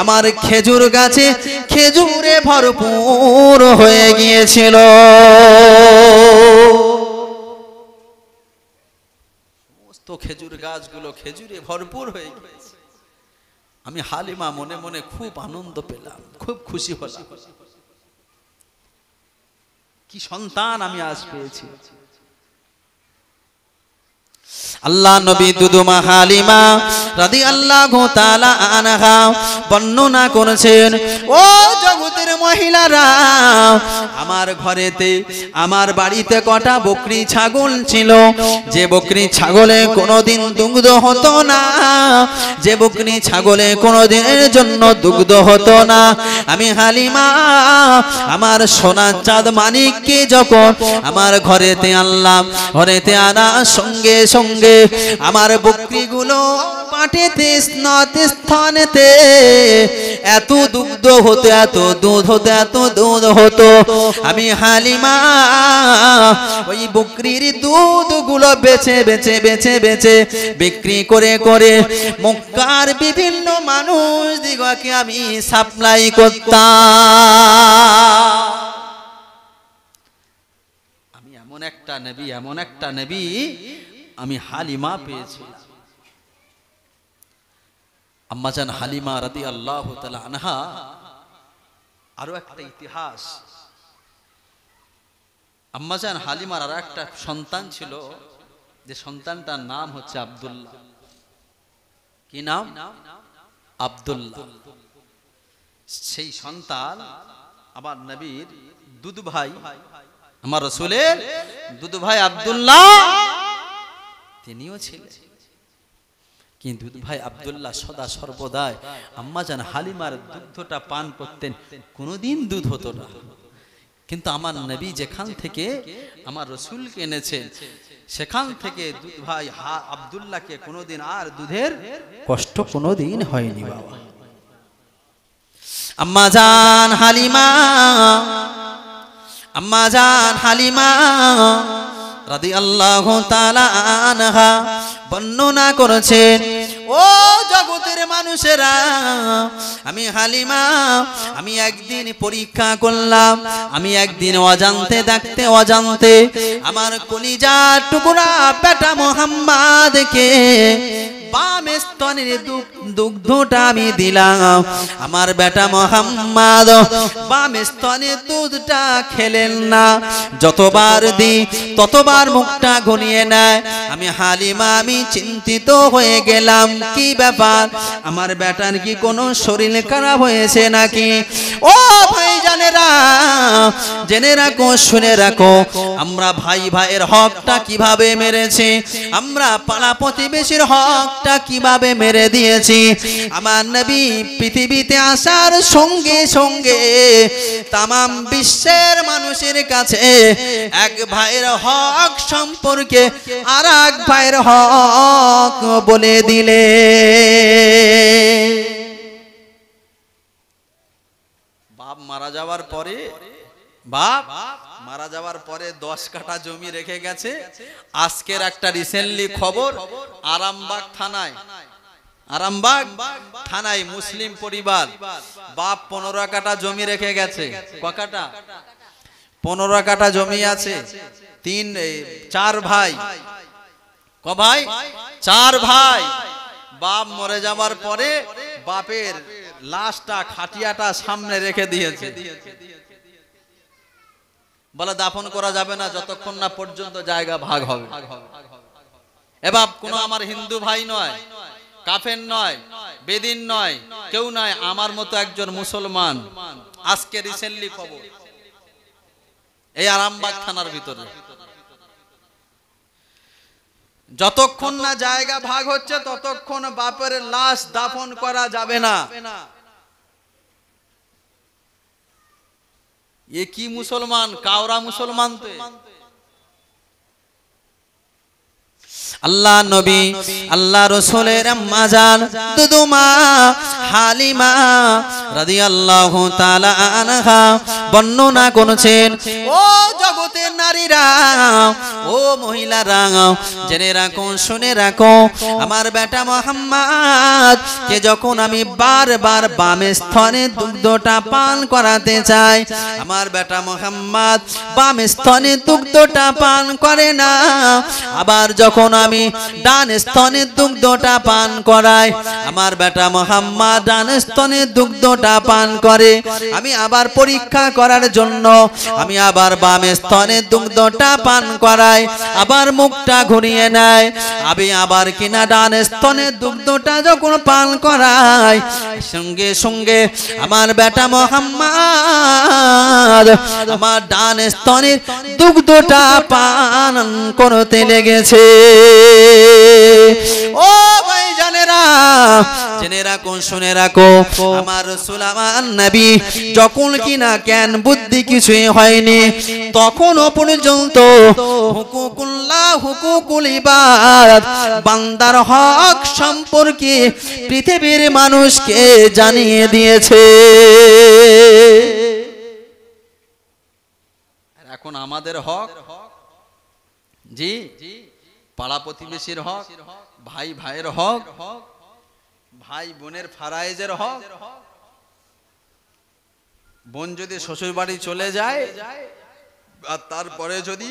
Speaker 1: আমার খেজুর গাছে খেজুরে ভরপুর হয়ে গিয়েছিল। সমস্ত খেজুর গাছগুলো খেজুরে ভরপুর হয়ে গিয়েছে। আমি হালিমা মনে মনে খুব আনন্দ পেলাম, খুব খুশি হলাম। কি সন্তান আমি আজ পেয়েছি। আল্লাহ নবী দুদুমা হালিমা রাদিয়াল্লাহু তাআলা আনহা বর্ণনা করেছেন, ও জগতের মহিলারা, আমার ঘরেতে, আমার বাড়িতে কটা বকরি ছাগল ছিল, যে বকরি ছাগলে কোনোদিন দুগ্ধ হতো না, যে বকরি ছাগলে কোনোদিনের জন্য দুগ্ধ হতো না। আমি হালিমা আমার সোনার চাঁদ মানিককে যখন আমার ঘরেতে আনলাম, ঘরেতে আনার সঙ্গে সঙ্গে আমার বকরিগুলো পাটেতে স্থানেতে এত দুগ্ধ হতো, এত দুধ হতো, এত দুধ হতো। আমি হালিমা ওই বকরির দুধগুলো বেচে বেচে বেচে বেচে বিক্রি করে করে মক্কার বিভিন্ন মানুষ দিগকে আমি সাপ্লাই করতাম। আমি এমন একটা নবী আমি হালিমা পেয়েছিলাম। আম্মাজান হালিমা রাদিয়াল্লাহু তাআলা আনহা আরো একটা ইতিহাস। আম্মাজান হালিমার আর একটা সন্তান ছিল, যে সন্তানটার নাম হচ্ছে আব্দুল্লাহ। কি নাম? আব্দুল্লাহ। সেই সন্তান আমার নবীর দুধ ভাই, আমার রাসূলের দুধ ভাই আব্দুল্লাহ তিনিও ছিলেন। কিন্তু ভাই আব্দুল্লাহ সদা সর্বদাই আম্মাজান হালিমার দুগ্ধটা পান করতেন, কোনোদিন দুধ হতো না। কিন্তু আমার নবী যেখান থেকে আমার রসুলকে এনেছেন সেখান থেকে দুধ ভাই আব্দুল্লাহকে কোনোদিন আর দুধের কষ্ট কোনোদিন হয়নি বাবা। আম্মাজান হালিমা, আম্মাজান হালিমা রাদিয়াল্লাহু তাআলা আনহা বর্ণনা করেছেন, ও জগতের মানুষেরা, আমি হালিমা আমি একদিন পরীক্ষা করলাম, আমি একদিন অজান্তে দেখতে অজান্তে আমার কলিজার টুকরা বেটা মুহাম্মাদকে বাম স্তনের দুগ্ধটা আমি দিলাম। আমার বেটা মুহাম্মদ বাম স্তনের দুধটা খেলেন না, যতবার দিই ততবার মুখটা ঘুরিয়ে নেয়। আমি হালিমা আমি চিন্তিত হয়ে গেলাম, কি ব্যাপার, আমার বেটার কি কোনো শরীর খারাপ হয়েছে নাকি? ও ভাই জানেরা, জেনে রাখো, শুনে রাখো, আমরা ভাই ভাইয়ের হকটা কিভাবে মেরেছি, আমরা পাড়া প্রতিবেশীর হকটা কিভাবে মেরে দিয়েছি। আমার নবী পৃথিবীতে আসার সঙ্গে সঙ্গে তামাম বিশ্বের মানুষের কাছে এক ভাইয়ের হক সম্পর্কে আর এক ভাইয়ের হক বলে দিলে। বাপ মারা যাওয়ার পরে, বাপ মারা যাওয়ার পরে 10 কাঠা জমি রেখে গেছে। আজকের একটা রিসেন্টলি খবর, আরামবাগ থানায় মুসলিম পরিবার, বাপ 15 কাঠা জমি রেখে গেছে। ক কাঠা? 15 কাঠা জমি আছে। 4 ভাই, ক ভাই? 4 ভাই। বাপ মরে যাওয়ার পরে বাপের লাশটা, খাটিয়াটা সামনে রেখে দিয়েছে, বলে দাফন করা যাবে না যতক্ষণ না পর্যন্ত জায়গা ভাগ হবে। এ বাপ কোনো আমার হিন্দু ভাই নয়, কাফের নয়, বেদিন নয়, কেউ নয়, আমার মতো একজন মুসলমান। আজকে রিসেন্টলি খবর, এই আরামবাগ থানার ভিতরে, যতক্ষণ না জায়গা ভাগ হচ্ছে ততক্ষণ বাপের লাশ দাফন করা যাবে না। এ কি মুসলমান? কাওরা মুসলমান তো। আল্লাহ নবী, আল্লাহ রাসূলের আম্মা জান দুদুমা হালিমা রাদিয়াল্লাহু তাআলা আনহা বর্ণনা করেছেন, ও জগতের নারীরা, ও মহিলারা, জেনে রাখো, শুনে রাখো, আমার বেটা মুহাম্মদ কে যখন আমি বারবার বাম স্তনে দুগ্ধটা পান করাতে চাই, আমার বেটা মুহাম্মদ বাম স্তনে দুগ্ধটা পান করে না। আবার যখন আমি ডান স্তনে দুগ্ধটা পান করাই, আমার বেটা মুহাম্মদ ডান স্তনে দুগ্ধটা পান করে। আমি আবার পরীক্ষা করার জন্য আমি আবার বাম স্তনে দুগ্ধটা পান করাই, আবার মুখটা ঘুরিয়ে নেয়। আমি আবার কিনা ডান স্তনে দুগ্ধটা যখন পান করাই, সঙ্গে সঙ্গে আমার বেটা মুহাম্মদ আমার ডান স্তনের দুগ্ধটা পান করতে লেগেছে। ও ভাই জানেরা, জেনে রাখো, শুনে রাখো, আমার রাসূল আমার নবী যখন কিনা জ্ঞান বুদ্ধি কিছুই হয়নি, তখনও পর্যন্ত হুকুকুল্লাহ হুকুকুল ইবাদ, বান্দার হক সম্পর্কে পৃথিবীর মানুষকে জানিয়ে দিয়েছে। এখন আমাদের হক, জি, পাড়া প্রতিবেশীর হক, ভাই ভাইয়ের হক, ভাই বোনের ফারায়েজের হক। বোন যদি শ্বশুর বাড়ি চলে যায় আর তারপরে যদি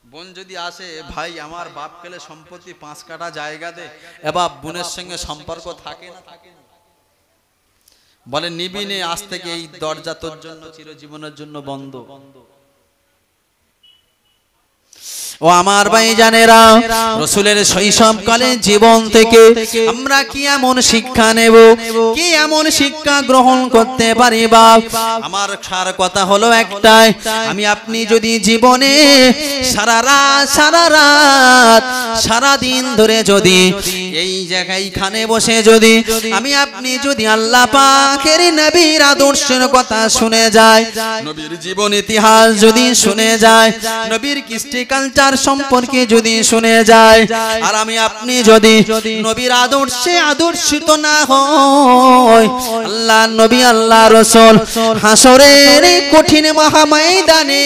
Speaker 1: বোন যদি আসে, ভাই আমার বাপ পেলে সম্পত্তি 5 কাঠা জায়গা দে, এবার বোনের সঙ্গে সম্পর্ক থাকে না? বলে নিবি নে, আজ থেকে এই দরজা তোর জন্য চিরজীবনের জন্য বন্ধ। ও আমার ভাইজানেরা, রাসূলের শৈশবকালে জীবন থেকে আমরা কি এমন শিক্ষা নেব, কি এমন শিক্ষা গ্রহণ করতে পারি? বাপ, আমার সার কথা হলো একটাই, আমি আপনি যদি জীবনে সারা রাত সারা দিন ধরে যদি এই জায়গায় খানে বসে যদি আমি আপনি যদি আল্লাহ পাকের নবীর আদর্শের কথা শুনে যায়, নবীর জীবন ইতিহাস যদি শুনে যায়, নবীর কৃষ্টি কালচার সম্পর্কে যদি শুনে যায়, আর আমি আপনি যদি নবীর আদর্শে আদর্শিত না হই, আল্লাহ নবী আল্লাহ রাসূল হাসরের কঠিন মহাময়দানে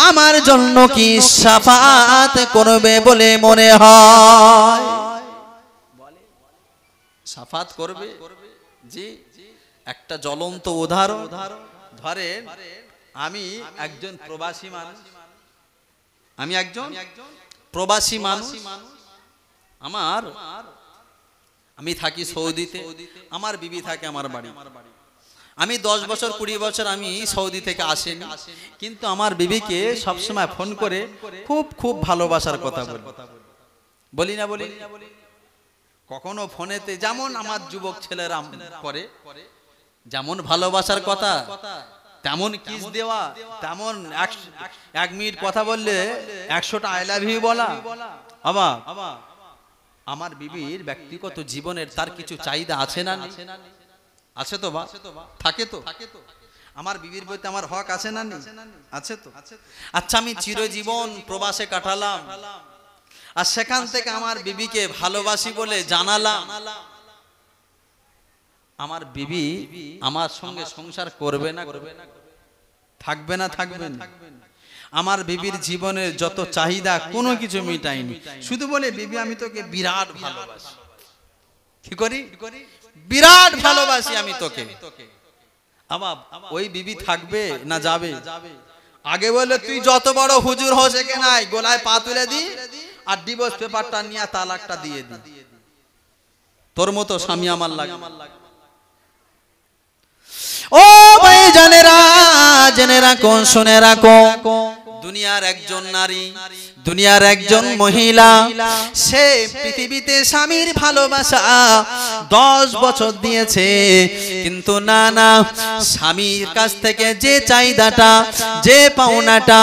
Speaker 1: আমার জন্য কি শাফাআত করবে বলে মনে হয়? শাফাআত করবে? জি, একটা জ্বলন্ত উদাহরণ ধরেন, আমি একজন প্রবাসী মানুষ, আমি থাকি সৌদিতে, আমার বিবি থাকে আমার বাড়ি। আমি 10 বছর 20 বছর আমি সৌদি থেকে আসিনি, কিন্তু আমার বিবিকে সবসময় ফোন করে খুব ভালোবাসার কথা বলি না কখনো ফোনেতে যেমন আমার যুবক ছেলেরা করে, যেমন ভালোবাসার কথা তেমন কিস দেওয়া, তেমন 1 মিনিট কথা বললে 100টা আই লাভ ইউ বলা। আমার বিবির ব্যক্তিগত জীবনের তার কিছু চাহিদা আছে না? আছে তো বা থাকে তো। আমার বিবির প্রতি আমার হক আছে না? আছে তো। আচ্ছা, আমি চিরজীবন প্রবাসে কাটালাম, আর সেখান থেকে আমার বিবিকে ভালোবাসি বলে জানালাম, আমার বিবি আমার সঙ্গে সংসার করবে না? থাকবে না? আমার বিবির জীবনের যত চাহিদা কোনো কিছু মিটাইনি, শুধু বলে বিবি আমি তোকে বিরাট ভালোবাসি। কি করি? বিরাট ভালোবাসি আমি তোকে। আমার ওই বিবি থাকবে না যাবে? আগে বলে তুই যত বড় হুজুর হোস নাই, গলায় পা তুলে দি আর ডিভোর্স পেপারটা নিয়ে তালাকটা দিয়ে দি, তোর মতো স্বামী আমার লাগে। ও ভাই জানেরা, জেনে রাখো, শুনে রাখো, দুনিয়ার একজন নারী, দুনিয়ার একজন মহিলা, সে পৃথিবীতে স্বামীর ভালোবাসা 10 বছর দিয়েছে, কিন্তু না স্বামীর কাছ থেকে যে চাহিদাটা, যে পাওনাটা,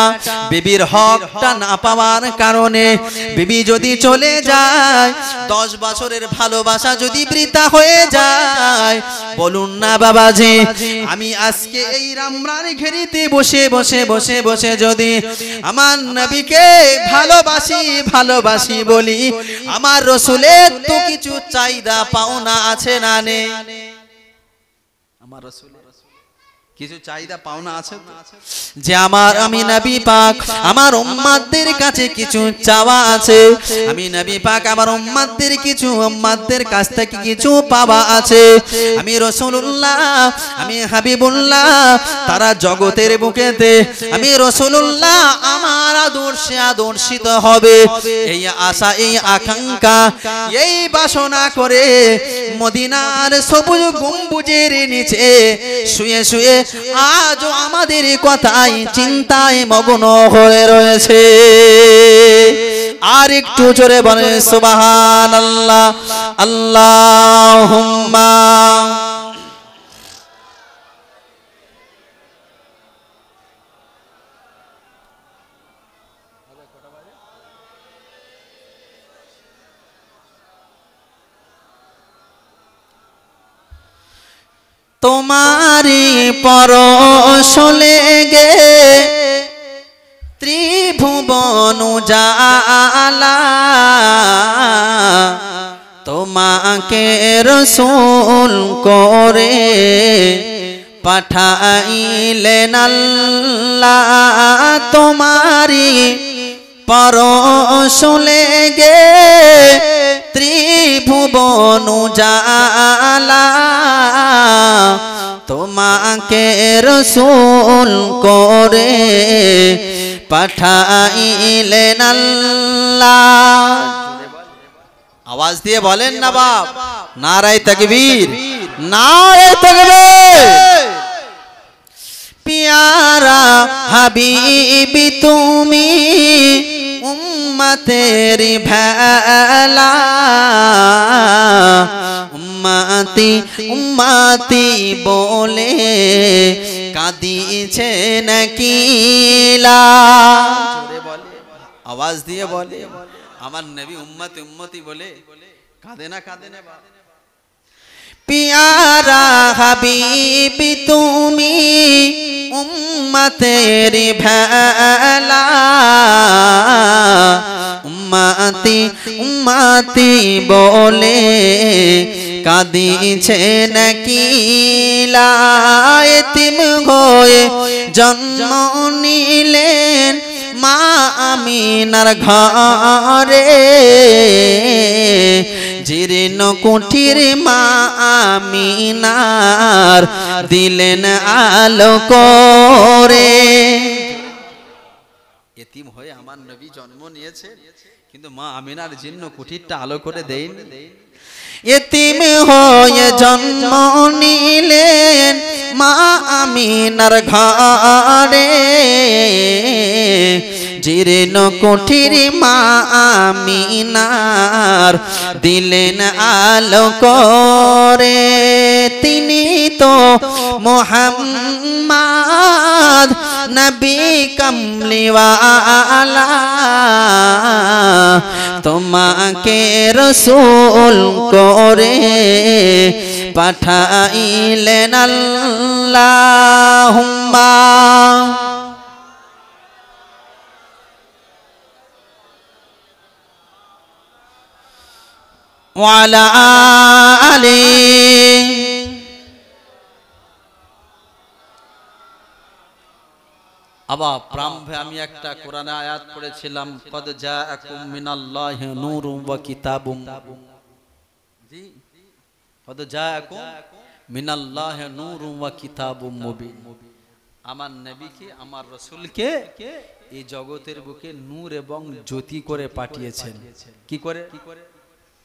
Speaker 1: বিবির হকটা না পাওয়ার কারণে বিবি যদি চলে যায়, 10 বছরের ভালোবাসা যদি বৃথা হয়ে যায়, বলুন না বাবাজি, আমি আজকে এই রামরার ঘেরিতে বসে যদি আমার নবীকে ভালোবাসি বলি, আমার রাসূলের তো কিছু চাহিদা পাওনা আছে না নেই? আমার রাসূলের কিছু চাহিদা পাওনা আছে যে আমি নবী পাক আমার উম্মতদের কাছে কিছু চাওয়া আছে, আমি নবী পাক আমার উম্মতদের কিছু উম্মতদের কাছ থেকে কিছু পাওয়া আছে। আমি রাসূলুল্লাহ, আমি হাবিবুল্লাহ, তারা জগতের বুকেতে আমি রাসূলুল্লাহ আমার আদর্শে আদর্শিত হবে, এই আশা, এই আকাঙ্ক্ষা, এই বাসনা করে মদিনার সবুজ গম্বুজের নিচে শুয়ে আজও আমাদের কথাই চিন্তায় মগ্ন হয়ে রয়েছে। আর একটু জোরে বলে সুবহানাল্লাহ, আল্লাহুম্মা। তোমারি পরশ লেগে ত্রিভুবন উজালা, তোমাকে রাসূল করে পাঠাইলেন আল্লাহ, তোমারি পরশ লেগে ত্রিভুবন উজালা, তোমাকে রাসূল করে পাঠাইলেন আল্লাহ। আওয়াজ দিয়ে বলেন না বাপ, নারায়ে তাকবীর, নারায়ে তাকবীর। প্যারা হাবিবি তুমি উম্মতেরি ভেলা উম্মতি উম্মতি বলে কাঁদিছে নাকিলা জোরে বলে আওয়াজ দিয়ে বলে আমার নবী উম্মতি উম্মতি বলে কাঁদে না পিয়ারা হাবিবি তুমি উম্মতেরি ভেলা উম্মতি উম্মতি বলে কাঁদিছে নাকিলা এতিম হয়ে জন্ম নিলেন মা আমিনার ঘরে জীর্ণ কুঠির মা আমিনার দিলেন আলো করে এতিম হয়ে আমার নবী জন্ম নিয়েছে কিন্তু মা আমিনার জীর্ণ কুঠিরটা আলো করে দেয়নি এতিম হয়ে জন্ম নিলেন মা আমিনার ঘরে জীর্ণ কুঠির মা আমিনার দিলেন আলো করে তিনি তো মুহাম্মদ নবী কামলিওয়ালা তোমাকে রসূল করে পাঠাইলেন আল্লাহুম্মা ওয়ালা আলি আবা প্রারম্ভে আমি একটা কোরআনে আয়াত পড়েছিলাম কদ জাআকুম মিনাল্লাহি নূরুম ওয়া কিতাবুম জি কদ জাআকুম মিনাল্লাহি নূরুম ওয়া কিতাবুম মুবিন আমার নবীকে আমার রাসূলকে এই জগতের বুকে নূর এবং জ্যোতি করে পাঠিয়েছেন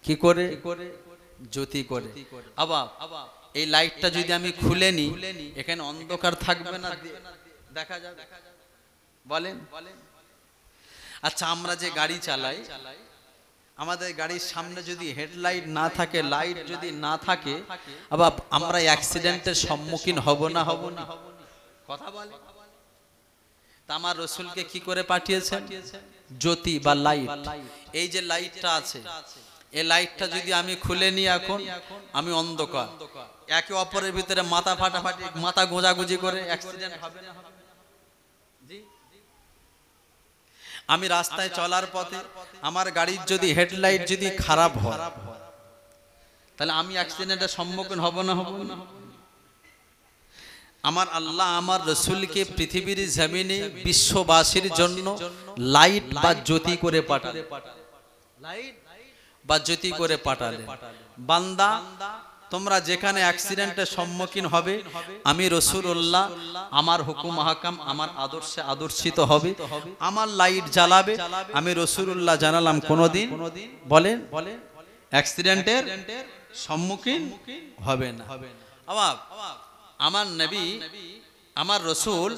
Speaker 1: কি করে জ্যোতি করে আবা এই লাইটটা যদি আমি খুলে নি এখানে অন্ধকার থাকবে না দেখা যাবে বলেন আচ্ছা আমরা যে গাড়ি চালাই আমাদের গাড়ির সামনে যদি হেডলাইট না থাকে লাইট যদি না থাকে আবার আমরা অ্যাক্সিডেন্টের সম্মুখীন হব না কথা বলে তা আমার রাসূলকে কি করে পাঠিয়েছেন জ্যোতি বা লাইট এই যে লাইটটা আছে এই লাইটটা যদি আমি খুলে নি এখন আমি অন্ধকার একে অপরের ভিতরে মাথা ফাটাফাটি মাথা গোজাগুজি করে অ্যাক্সিডেন্ট হবে না জি আমি রাস্তায় চলার পথে আমার গাড়ির যদি হেডলাইট যদি খারাপ হয় তাহলে আমি অ্যাক্সিডেন্টের সম্মুখীন হব না আমার আল্লাহ আমার রাসূলকে পৃথিবীর জমিনে বিশ্ববাসীর জন্য লাইট বা জ্যোতি করে পাঠালেন লাইট বা জ্যোতি করে পাঠালেন বান্দা তোমরা যেখানে অ্যাক্সিডেন্টের সম্মুখীন হবে আমি রাসূলুল্লাহ আমার হুকুম আহকাম আমার আদর্শে আদর্শিত হবে আমার লাইট জ্বালাবে আমি রাসূলুল্লাহ জানালাম কোনোদিন বলেন অ্যাক্সিডেন্টের সম্মুখীন হবে না আবার আমার নবী আমার রাসূল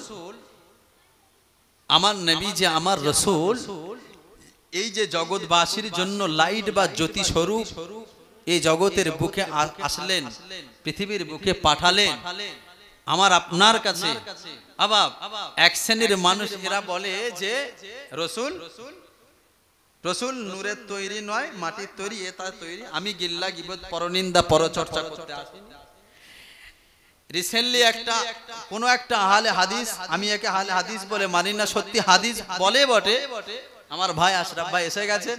Speaker 1: আমার নবী যে আমার রাসূল এই যে জগৎবাসীর জন্য লাইট বা জ্যোতি স্বরূপ এই জগতের বুকে আসলেন পৃথিবীর বুকে পাঠালেন আমার আপনার কাছে আবার এক শ্রেণীর মানুষ এরা বলে যে রাসূল নূরের তৈরি নয় মাটির তৈরি এটা তৈরি আমি গিল্লা গিবত পরনিন্দা পরচর্চা করতে আসিনি রিসেন্টলি কোনো একটা আহলে হাদিস আমি একে আহলে হাদিস বলে মানি না সত্যি হাদিস বলে বটে আমার ভাই আশরাফ ভাই এসে গেছে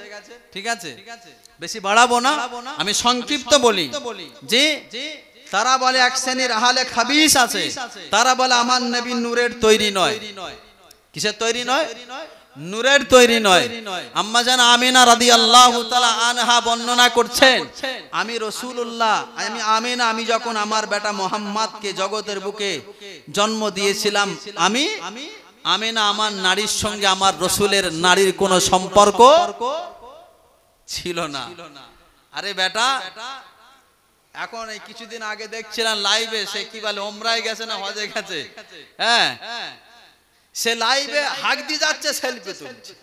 Speaker 1: ঠিক আছে বেশি বাড়াবো না আমি সংক্ষিপ্ত বলি যে তারা বলে এক শ্রেণীর আহলে হাদিস আছে তারা বলে আমার নবী নূরের তৈরি নয় কিসের তৈরি নয় নূরের তৈরি নয় আম্মা জান আমিনা রাদিয়াল্লাহু তাআলা আনহা বর্ণনা করছেন আমি রাসূলুল্লাহ আমি আমিনা আমি যখন আমার বেটা মুহাম্মদকে জগতের বুকে জন্ম দিয়েছিলাম আমি আমিনা আমার নারীর সঙ্গে আমার রাসূলের নারীর কোনো সম্পর্ক ছিল না আরে বেটা এখন এই কিছুদিন আগে দেখছিলাম লাইভে সে কি বলে ওমরায় গেছে না হজে গেছে হ্যাঁ সে লাইভে হাক দিয়ে যাচ্ছে সেলফি তুলছে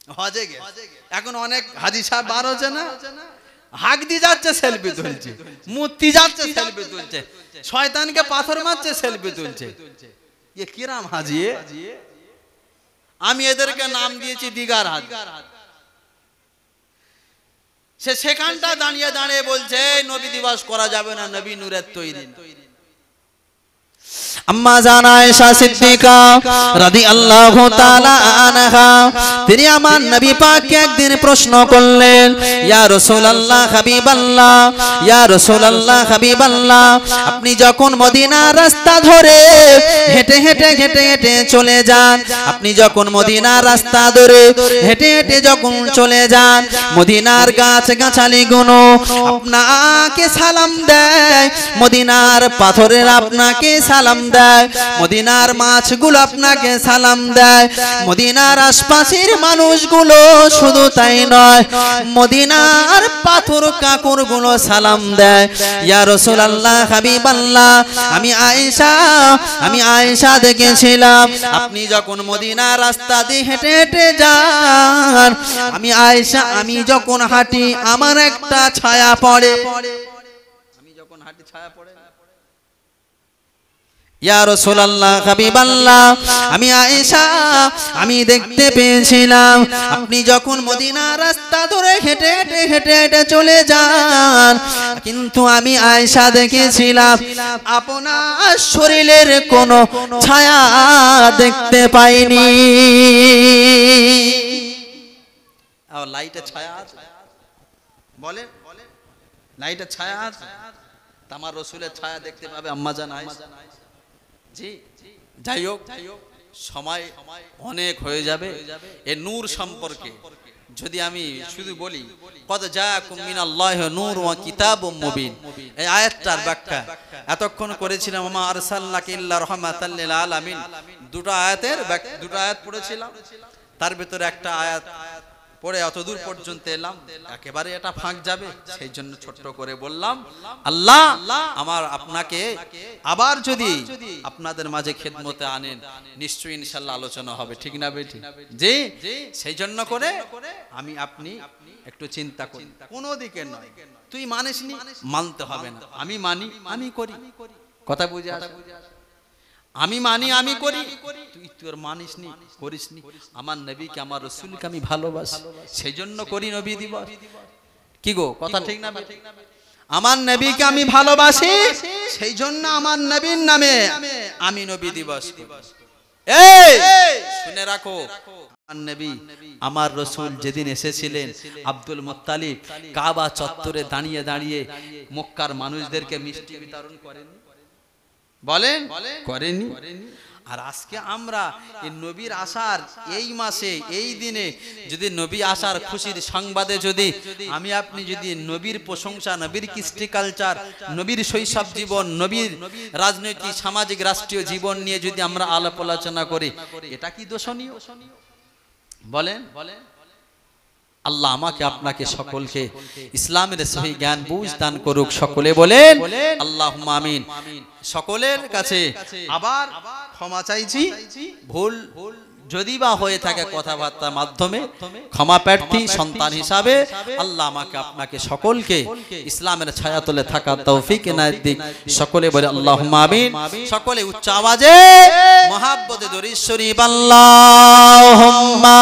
Speaker 1: হজে গেছে। এখন অনেক হাজি সাহেব বার হচ্ছে না, হাঁক দিয়ে যাচ্ছে সেলফি তুলছে, মূর্তি যাচ্ছে সেলফি তুলছে, শয়তানকে পাথর মারছে সেলফি তুলছে। এ কিরাম হাজি? আমি এদেরকে নাম দিয়েছি দিগার হাজি। সে সেখানটা দাঁড়িয়ে দাঁড়িয়ে বলছে নবী দিবস করা যাবে না, নবী নূরের তৈরি। আম্মা জান আয়েশা সিদ্দিকা রাদিয়াল্লাহু তাআলা আনহা তিনি আমার নবী পাককে একদিন প্রশ্ন করলেন, ইয়া রাসূলুল্লাহ হাবিবাল্লাহ, ইয়া রাসূলুল্লাহ হাবিবাল্লাহ, আপনি যখন মদিনার রাস্তা ধরে হেঁটে হেঁটে হেঁটে হেঁটে চলে যান, আপনি যখন মদিনার রাস্তা ধরে হেঁটে হেঁটে যখন চলে যান, মদিনার গাছ গাছালিগুলো আপনাকে সালাম দেয়, মদিনার পাথরের আপনাকে সালাম দেয়, মদিনার মাছগুলো আপনাকে সালাম দেয়, মদিনার আশপাশের মানুষগুলো শুধু তাই নয়, মদিনার পাথর কাকরগুলো সালাম দেয়। ইয়া রাসূলুল্লাহ হাবিবাল্লাহ, আমি আয়েশা দেখেছিলাম আপনি যখন মদিনার রাস্তা দিয়ে হেঁটে হেঁটে যান, আমি যখন হাঁটি আমার একটা ছায়া পড়ে, আমি যখন হাঁটি ছায়া পড়ে। ইয়া রাসূলুল্লাহ হাবিবাল্লাহ, আমি আয়েশা আমি দেখতে পেয়েছিলাম আপনি যখন মদিনার রাস্তা ধরে হেঁটে হেঁটে হেঁটে হেঁটে চলে যান, কিন্তু আমি আয়েশা দেখেছিলাম আপনার শরীরের কোনো ছায়া দেখতে পাইনি। আর লাইটের ছায়া আছে, বলেন লাইটের ছায়া আছে, আমার রাসূলের ছায়া দেখতে পাবে আম্মা জান আয়েশা। জি যাই হোক, সময় অনেক হয়ে যাবে। এ নূর সম্পর্কে যদি আমি শুধু বলি, কদ জাআকুম মিনাল্লাহি নূর ওয়া কিতাবুম মুবিন, এই আয়াতটার ব্যাখ্যা এতক্ষণ করেছিলাম, ওমা আরসালনাকা ইল্লা রাহমাতাল লিল আলামিন। দুটো আয়াত পড়েছিলাম, তার ভিতরে একটা আয়াত পড়ে অতদূর পর্যন্ত এলাম, একেবারে এটা ফাঁক যাবে, সেই জন্য ছোট্ট করে বললাম আল্লাহ আমার আপনাকে আবার যদি আপনাদের মাঝে খেদমতে আনেন নিশ্চয়ই ইনশাআল্লাহ আলোচনা হবে, ঠিক না বেটি? জি, সেই জন্য করে আমি আপনি একটু চিন্তা করি, কোনো দিকে নয় তুই মানিসনি মানতে হবে না, আমি মানি আমি করি, কথা বুঝে আসে? আমি মানি আমি করি, তুই তোর মানিসনি করিসনি, আমার নবীকে আমার রাসূলকে আমি ভালোবাসি, সেই জন্য করি নবী দিবস। কি গো, কথা ঠিক না? আমার নবীকে আমি ভালোবাসি, সেই জন্য আমার নবীর নামে আমি নবী দিবস। এই শুনে রাখো, আমার নবী আমার রাসূল যেদিন এসেছিলেন আব্দুল মুত্তালিব কাবা চত্বরে দাঁড়িয়ে দাঁড়িয়ে মক্কার মানুষদেরকে মিষ্টি বিতরণ করেন, বলেন করেনি? আর আজকে আমরা এই নবীর আসার এই মাসে এই দিনে যদি নবী আসার খুশির সংবাদে যদি আমি আপনি যদি নবীর প্রশংসা, নবীর কৃষ্টি কালচার, নবীর শৈশব জীবন, নবীর রাজনৈতিক সামাজিক রাষ্ট্রীয় জীবন নিয়ে যদি আমরা আলাপ আলোচনা করি, এটা কি দোষণীয়? বলেন। আল্লাহ আমাকে আপনাকে সকলকে ইসলামের সহি জ্ঞান বুঝ দান করুক, সকলে বলেন আল্লাহুম্মা আমিন। সকলের কাছে আবার ক্ষমা চাইছি, ভুল যদি বা হয়ে থাকে কথাবার্তার মাধ্যমে ক্ষমা প্রার্থী সন্তান হিসাবে আল্লাহ আমাকে আপনাকে সকলকে ইসলামের ছায়াতলে থাকার তৌফিক এনায়েত দিক, সকলে বলে আল্লাহুম্মা আমিন। সকলে উচ্চ আওয়াজে মহাব্বতে দরুদ শরীফ আল্লাহুম্মা